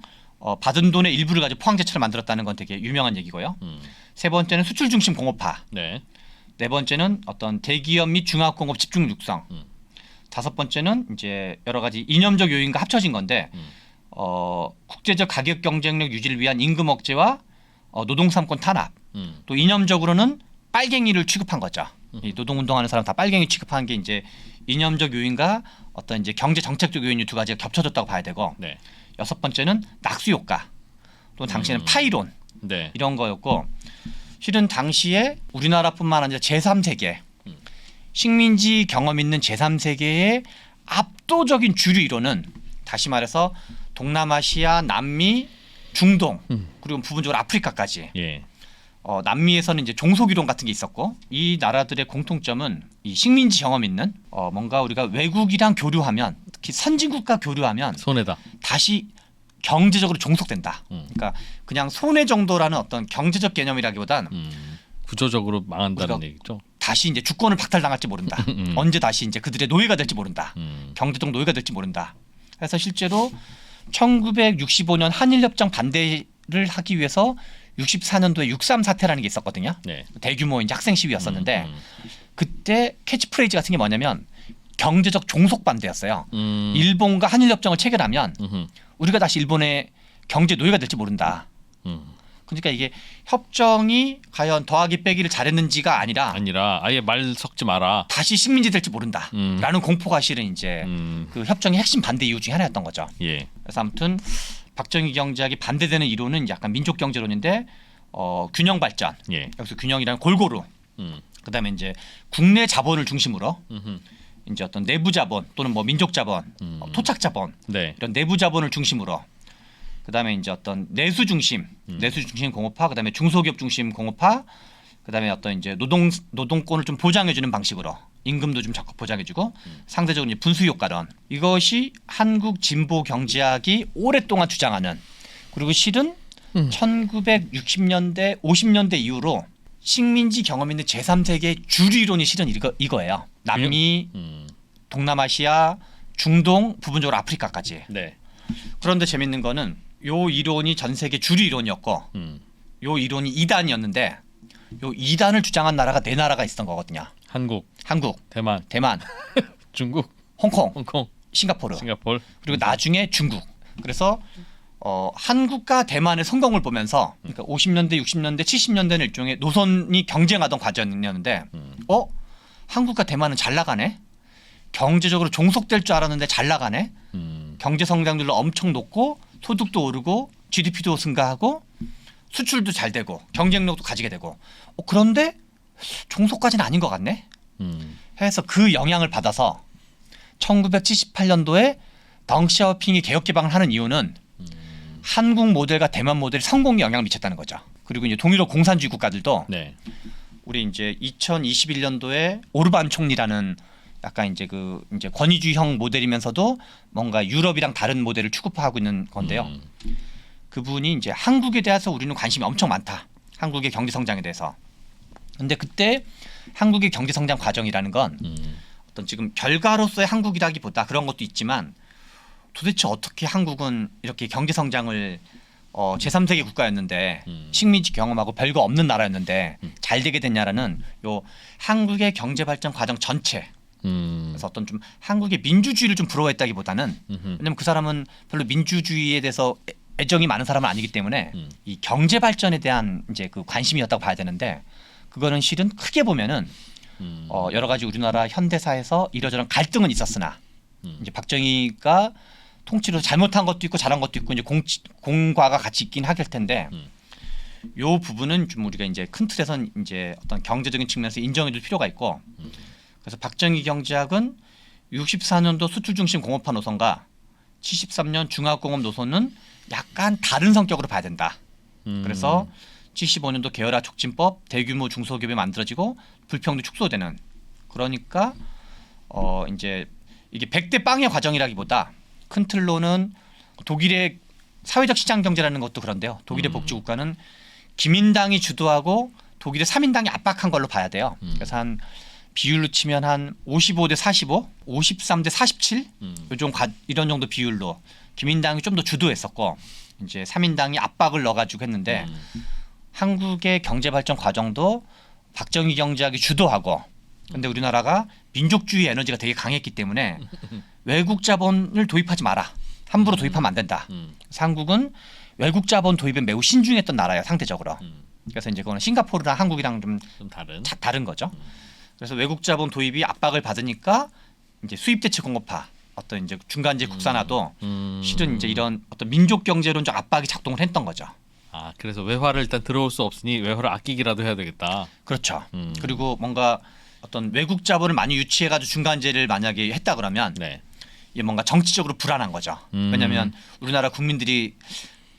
받은 돈의 일부를 가지고 포항제철을 만들었다는 건 되게 유명한 얘기고요. 세 번째는 수출 중심 공업화. 네. 네 번째는 어떤 대기업 및 중화공업 집중 육성. 다섯 번째는 이제 여러 가지 이념적 요인과 합쳐진 건데 국제적 가격 경쟁력 유지를 위한 임금 억제와 노동 삼권 탄압. 또 이념적으로는 빨갱이를 취급한 거죠. 이 노동운동하는 사람 다 빨갱이 취급하는 게 이제 이념적 요인과 어떤 이제 경제 정책적 요인이 두 가지가 겹쳐졌다고 봐야 되고 네. 여섯 번째는 낙수 효과. 또 당시에는 파이론 네. 이런 거였고 실은 당시에 우리나라뿐만 아니라 제3세계 식민지 경험 있는 제3세계의 압도적인 주류 이론은 다시 말해서 동남아시아, 남미, 중동 그리고 부분적으로 아프리카까지 예. 남미에서는 이제 종속 이론 같은 게 있었고 이 나라들의 공통점은 이 식민지 경험 있는 뭔가 우리가 외국이랑 교류하면 특히 선진국과 교류하면 손해다. 다시 경제적으로 종속된다. 그러니까 그냥 손해 정도라는 어떤 경제적 개념이라기보단 구조적으로 망한다는 우리가 얘기죠. 다시 이제 주권을 박탈당할지 모른다. 언제 다시 이제 그들의 노예가 될지 모른다. 경제적 노예가 될지 모른다. 그래서 실제로 1965년 한일협정 반대를 하기 위해서 64년도에 6.3 사태라는 게 있었거든요. 네. 대규모 이제 학생 시위였었는데 그때 캐치프레이즈 같은 게 뭐냐면 경제적 종속 반대였어요. 일본과 한일협정을 체결하면 우리가 다시 일본의 경제 노예가 될지 모른다. 그러니까 이게 협정이 과연 더하기 빼기를 잘했는지가 아니라 아예 말 섞지 마라. 다시 식민지 될지 모른다라는 공포가 실은 이제 그 협정의 핵심 반대 이유 중에 하나였던 거죠. 예. 그래서 아무튼 박정희 경제학이 반대되는 이론은 약간 민족 경제론인데 균형 발전. 예. 여기서 균형이란 골고루. 그다음에 이제 국내 자본을 중심으로 이제 어떤 내부 자본 또는 뭐 민족 자본, 토착 자본 네. 이런 내부 자본을 중심으로 그다음에 이제 어떤 내수 중심 공업화, 그다음에 중소기업 중심 공업화, 그다음에 어떤 이제 노동권을 좀 보장해주는 방식으로 임금도 좀 적극 보장해주고 상대적으로 이제 분수 효과론 이것이 한국 진보 경제학이 오랫동안 주장하는 그리고 실은 1960년대 50년대 이후로 식민지 경험 있는 제3세계의 주류 이론이 실은 이거예요. 남미, 동남아시아, 중동, 부분적으로 아프리카까지. 네. 그런데 재밌는 거는 요 이론이 전 세계 주류 이론이었고 요 이론이 2단이었는데 요 2단을 주장한 나라가 4나라가 있었던 거거든요. 한국, 대만, 중국, 홍콩, 싱가포르. 그리고 나중에 중국. 그래서 한국과 대만의 성공을 보면서 그러니까 50년대, 60년대, 70년대는 일종의 노선이 경쟁하던 과정이었는데 한국과 대만은 잘 나가네. 경제적으로 종속될 줄 알았는데 잘 나가네. 경제 성장률도 엄청 높고 소득도 오르고 GDP도 증가하고 수출도 잘 되고 경쟁력도 가지게 되고 그런데 종속까지는 아닌 것 같네. 해서 그 영향을 받아서 1978년도에 덩샤오핑이 개혁 개방을 하는 이유는 한국 모델과 대만 모델이 성공에 영향을 미쳤다는 거죠. 그리고 이제 동유럽 공산주의 국가들도 네. 우리 이제 2021년도에 오르반 총리라는 약간 이제 그 이제 권위주의형 모델이면서도 뭔가 유럽이랑 다른 모델을 추구하고 있는 건데요. 그분이 이제 한국에 대해서 우리는 관심이 엄청 많다. 한국의 경제 성장에 대해서. 근데 그때 한국의 경제 성장 과정이라는 건 어떤 지금 결과로서의 한국이라기보다 그런 것도 있지만 도대체 어떻게 한국은 이렇게 경제 성장을 제3세계 국가였는데 식민지 경험하고 별거 없는 나라였는데 잘 되게 됐냐라는 요 한국의 경제 발전 과정 전체. 그래서 어떤 좀 한국의 민주주의를 좀 부러워했다기보다는 왜냐면 그 사람은 별로 민주주의에 대해서 애정이 많은 사람은 아니기 때문에 이 경제 발전에 대한 이제 그 관심이었다고 봐야 되는데 그거는 실은 크게 보면은 여러 가지 우리나라 현대사에서 이러저런 갈등은 있었으나 이제 박정희가 통치로 잘못한 것도 있고 잘한 것도 있고 이제 공과가 같이 있긴 하길 텐데 요 부분은 좀 우리가 이제 큰 틀에선 이제 어떤 경제적인 측면에서 인정해줄 필요가 있고 그래서 박정희 경제학은 64년도 수출 중심 공업화 노선과 73년 중화공업 노선은 약간 다른 성격으로 봐야 된다. 그래서 75년도 계열화 촉진법 대규모 중소기업이 만들어지고 불평도 축소되는 그러니까 이제 이게 100대 빵의 과정이라기보다 큰 틀로는 독일의 사회적 시장 경제라는 것도 그런데요. 독일의 복지국가는 기민당이 주도하고 독일의 3인당이 압박한 걸로 봐야 돼요. 그래서 한 비율로 치면 한 55대 45, 53대 47 요즘 이런 정도 비율로 기민당이 좀 더 주도했었고 이제 3인당이 압박을 넣어가지고 했는데 한국의 경제 발전 과정도 박정희 경제학이 주도하고 근데 우리나라가 민족주의 에너지가 되게 강했기 때문에 외국 자본을 도입하지 마라. 함부로 도입하면 안 된다. 그래서 한국은 외국 자본 도입에 매우 신중했던 나라예요. 상대적으로. 그래서 이제 그거는 싱가포르랑 한국이랑 좀 다른 거죠. 그래서 외국 자본 도입이 압박을 받으니까 이제 수입 대체 공업화 어떤 이제 중간재 국산화도 실은 이제 이런 어떤 민족 경제론적 압박이 작동을 했던 거죠. 아 그래서 외화를 일단 들어올 수 없으니 외화를 아끼기라도 해야 되겠다. 그렇죠. 그리고 뭔가 어떤 외국 자본을 많이 유치해가지고 중간재를 만약에 했다 그러면 네. 이게 뭔가 정치적으로 불안한 거죠. 왜냐하면 우리나라 국민들이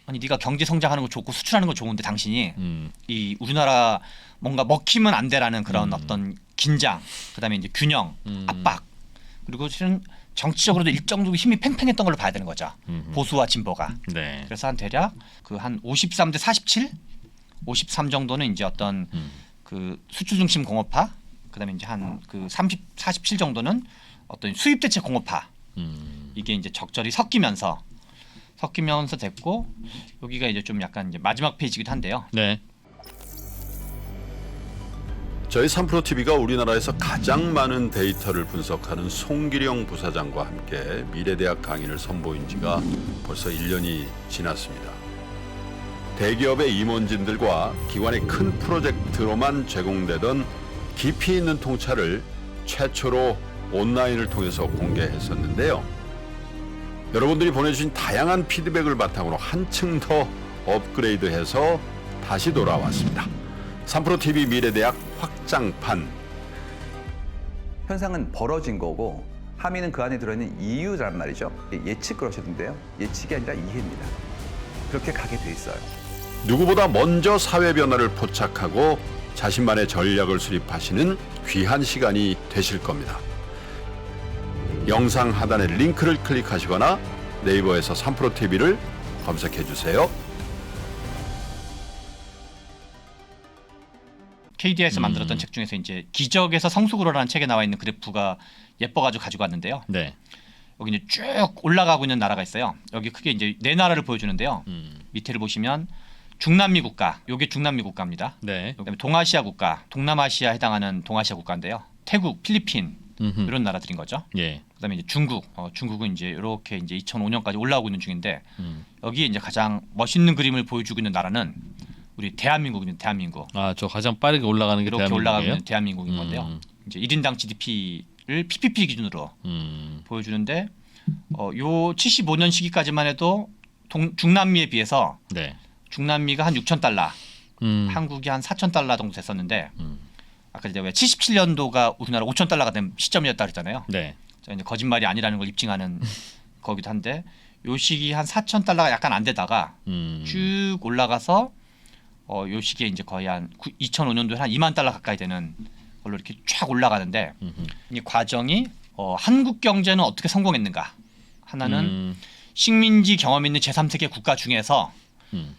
아니 네가 경제 성장하는 거 좋고 수출하는 거 좋은데 당신이 이 우리나라 뭔가 먹히면 안 돼라는 그런 어떤 긴장, 그다음에 이제 균형, 압박 그리고 실은 정치적으로도 일정 정도 힘이 팽팽했던 걸로 봐야 되는 거죠. 보수와 진보가. 네. 그래서 한 대략 그 한 53대 47, 53 정도는 이제 어떤 그 수출 중심 공업화, 그다음에 이제 한 그 30, 47 정도는 어떤 수입 대체 공업화. 이게 이제 적절히 섞이면서 됐고 여기가 이제 좀 약간 이제 마지막 페이지이기도 한데요. 네. 저희 3프로 TV가 우리나라에서 가장 많은 데이터를 분석하는 송기령 부사장과 함께 미래대학 강의를 선보인 지가 벌써 1년이 지났습니다. 대기업의 임원진들과 기관의 큰 프로젝트로만 제공되던 깊이 있는 통찰을 최초로 온라인을 통해서 공개했었는데요. 여러분들이 보내주신 다양한 피드백을 바탕으로 한층 더 업그레이드해서 다시 돌아왔습니다. 3프로 TV 미래대학 확장판. 현상은 벌어진 거고 함의는 그 안에 들어있는 이유란 말이죠. 예측 그러셨는데요. 예측이 아니라 이해입니다. 그렇게 가게 돼 있어요. 누구보다 먼저 사회 변화를 포착하고 자신만의 전략을 수립하시는 귀한 시간이 되실 겁니다. 영상 하단의 링크를 클릭하시거나 네이버에서 3프로 TV를 검색해 주세요. KDI에서 만들었던 책 중에서 이제 기적에서 성숙으로라는 책에 나와 있는 그래프가 예뻐가지고 가지고 왔는데요. 네. 여기 이제 쭉 올라가고 있는 나라가 있어요. 여기 크게 이제 네 나라를 보여주는데요. 밑에를 보시면 중남미 국가, 요게 중남미 국가입니다. 네. 그다음에 동아시아 국가, 동남아시아 해당하는 동아시아 국가인데요. 태국, 필리핀 이런 나라들인 거죠. 예. 그다음에 이제 중국, 중국은 이제 이렇게 이제 2005년까지 올라오고 있는 중인데 여기 이제 가장 멋있는 그림을 보여주고 있는 나라는 우리 대한민국입니다. 대한민국. 아, 저 가장 빠르게 올라가는 게 이렇게 대한민국이에요? 올라가고 있는 대한민국인 건데요. 이제 1인당 GDP를 PPP 기준으로 보여주는데 요 75년 시기까지만 해도 중남미에 비해서 네. 중남미가 한 6천 달러, 한국이 한 4천 달러 정도 됐었는데 아까 이제 왜 77년도가 우리나라 5천 달러가 된 시점이었다 그랬잖아요. 네. 자, 이제 거짓말이 아니라는 걸 입증하는 거기도 한데 요 시기 한 4천 달러가 약간 안 되다가 쭉 올라가서 요 시기에 이제 거의 한 2005년도에 한 2만 달러 가까이 되는 걸로 이렇게 쫙 올라가는데 이 과정이 한국 경제는 어떻게 성공했는가? 하나는 식민지 경험 있는 제3세계 국가 중에서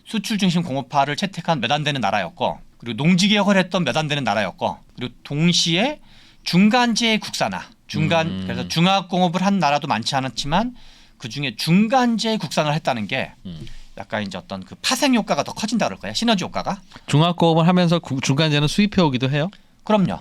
수출 중심 공업화를 채택한 몇 안 되는 나라였고 그리고 농지 개혁을 했던 몇 안 되는 나라였고 그리고 동시에 중간재 국산화, 그래서 중화공업을 한 나라도 많지 않았지만 그 중에 중간재 국산을 했다는 게 약간 이제 어떤 그 파생 효과가 더 커진다 그럴까요? 시너지 효과가? 중화공업을 하면서 중간재는 수입해 오기도 해요? 그럼요.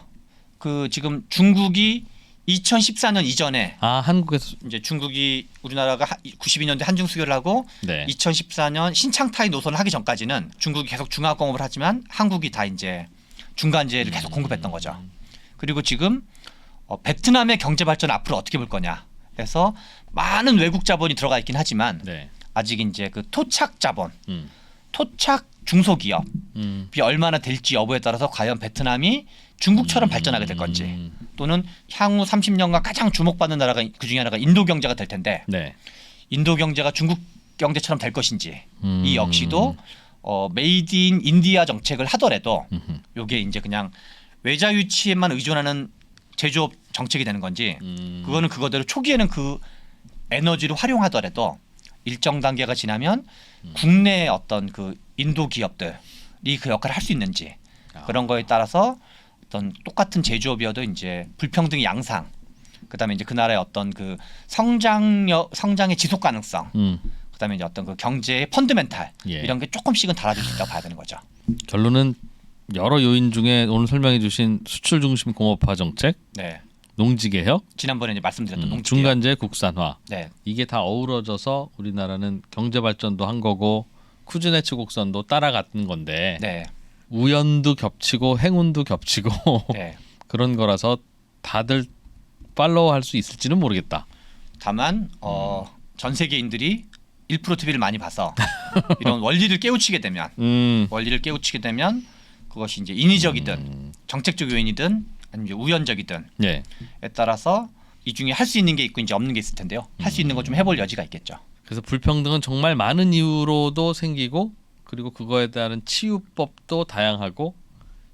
그 지금 중국이 2014년 이전에 한국에서 이제 중국이 우리나라가 92년도에 한중 수교를 하고 네. 2014년 신창타이 노선을 하기 전까지는 중국이 계속 중화공업을 하지만 한국이 다 이제 중간재를 계속 공급했던 거죠. 그리고 지금 베트남의 경제 발전 앞으로 어떻게 볼 거냐. 그래서 많은 외국 자본이 들어가 있긴 하지만 네. 아직 이제 그 토착 자본, 음. 토착 중소기업이 얼마나 될지 여부에 따라서 과연 베트남이 중국처럼 발전하게 될 건지 또는 향후 30년간 가장 주목받는 나라가 그 중에 하나가 인도 경제가 될 텐데 네. 인도 경제가 중국 경제처럼 될 것인지 이 역시도 메이드 인 인디아 정책을 하더라도 이게 이제 그냥 외자 유치에만 의존하는 제조업 정책이 되는 건지 그거는 그거대로 초기에는 그 에너지를 활용하더라도 일정 단계가 지나면 국내 어떤 그 인도 기업들이 그 역할을 할 수 있는지 그런 거에 따라서 어떤 똑같은 제조업이어도 이제 불평등 양상 그다음에 이제 그 나라의 어떤 그 성장의 지속 가능성 그다음에 이제 어떤 그 경제의 펀드멘탈 예. 이런 게 조금씩은 달라질 수 있다고 봐야 되는 거죠. 결론은 여러 요인 중에 오늘 설명해 주신 수출 중심 공업화 정책, 네. 농지 개혁, 지난번에 이제 말씀드렸던 농지 중간재 국산화 네. 이게 다 어우러져서 우리나라는 경제 발전도 한 거고 쿠즈네츠 곡선도 따라가는 건데 네. 우연도 겹치고 행운도 겹치고 네. 그런 거라서 다들 팔로우할 수 있을지는 모르겠다. 다만 전 세계인들이 1% TV를 많이 봐서 이런 원리를 깨우치게 되면 그것이 이제 인위적이든 정책적 요인이든 아니면 이제 우연적이든 예. 에 따라서 이 중에 할 수 있는 게 있고 이제 없는 게 있을 텐데요. 할 수 있는 거 좀 해볼 여지가 있겠죠. 그래서 불평등은 정말 많은 이유로도 생기고 그리고 그거에 따른 치유법도 다양하고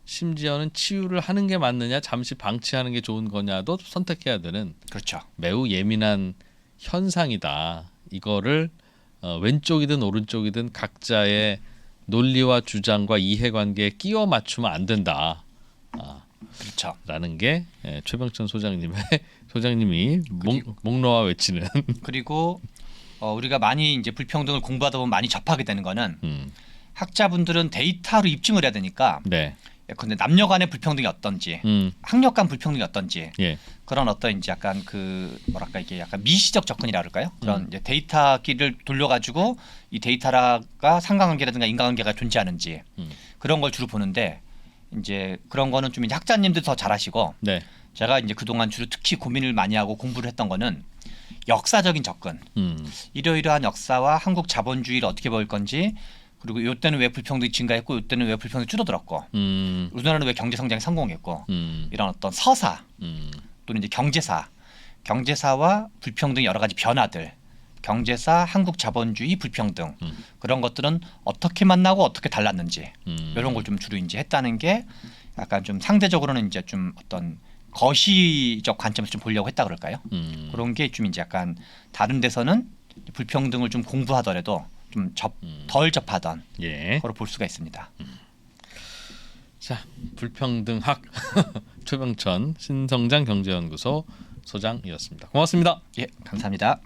심지어는 치유를 하는 게 맞느냐 잠시 방치하는 게 좋은 거냐도 선택해야 되는 그렇죠. 매우 예민한 현상이다. 이거를 왼쪽이든 오른쪽이든 각자의 논리와 주장과 이해관계에 끼워 맞추면 안 된다. 그렇죠. 라는 게 최병천 소장님이 목 놓아 외치는 그리고 우리가 많이 이제 불평등을 공부하다 보면 많이 접하게 되는 거는 학자분들은 데이터로 입증을 해야 되니까 네. 근데 남녀 간의 불평등이 어떤지 학력 간 불평등이 어떤지 예. 그런 어떤 이제 약간 그 뭐랄까 이게 약간 미시적 접근이라 그럴까요? 그런 이제 데이터기를 돌려가지고 이 데이터가 상관관계라든가 인과관계가 존재하는지 그런 걸 주로 보는데 이제 그런 거는 좀 이제 학자님들 더 잘하시고 네. 제가 이제 그동안 주로 특히 고민을 많이 하고 공부를 했던 거는 역사적인 접근 이러이러한 역사와 한국 자본주의를 어떻게 볼 건지 그리고 이때는 왜 불평등이 증가했고 이때는 왜 불평등이 줄어들었고 우리나라는 왜 경제 성장이 성공했고 이런 어떤 서사 또는 이제 경제사와 불평등의 여러 가지 변화들 경제사 한국 자본주의 불평등 그런 것들은 어떻게 만나고 어떻게 달랐는지 이런 걸 좀 주로 이제 했다는 게 약간 좀 상대적으로는 이제 좀 어떤 거시적 관점에서 좀 보려고 했다 그럴까요? 그런 게 좀 이제 약간 다른 데서는 불평등을 좀 공부하더라도 좀 덜 접하던 예. 거로 볼 수가 있습니다. 자, 불평등학 최병천 신성장 경제연구소 소장이었습니다. 고맙습니다. 예, 감사합니다.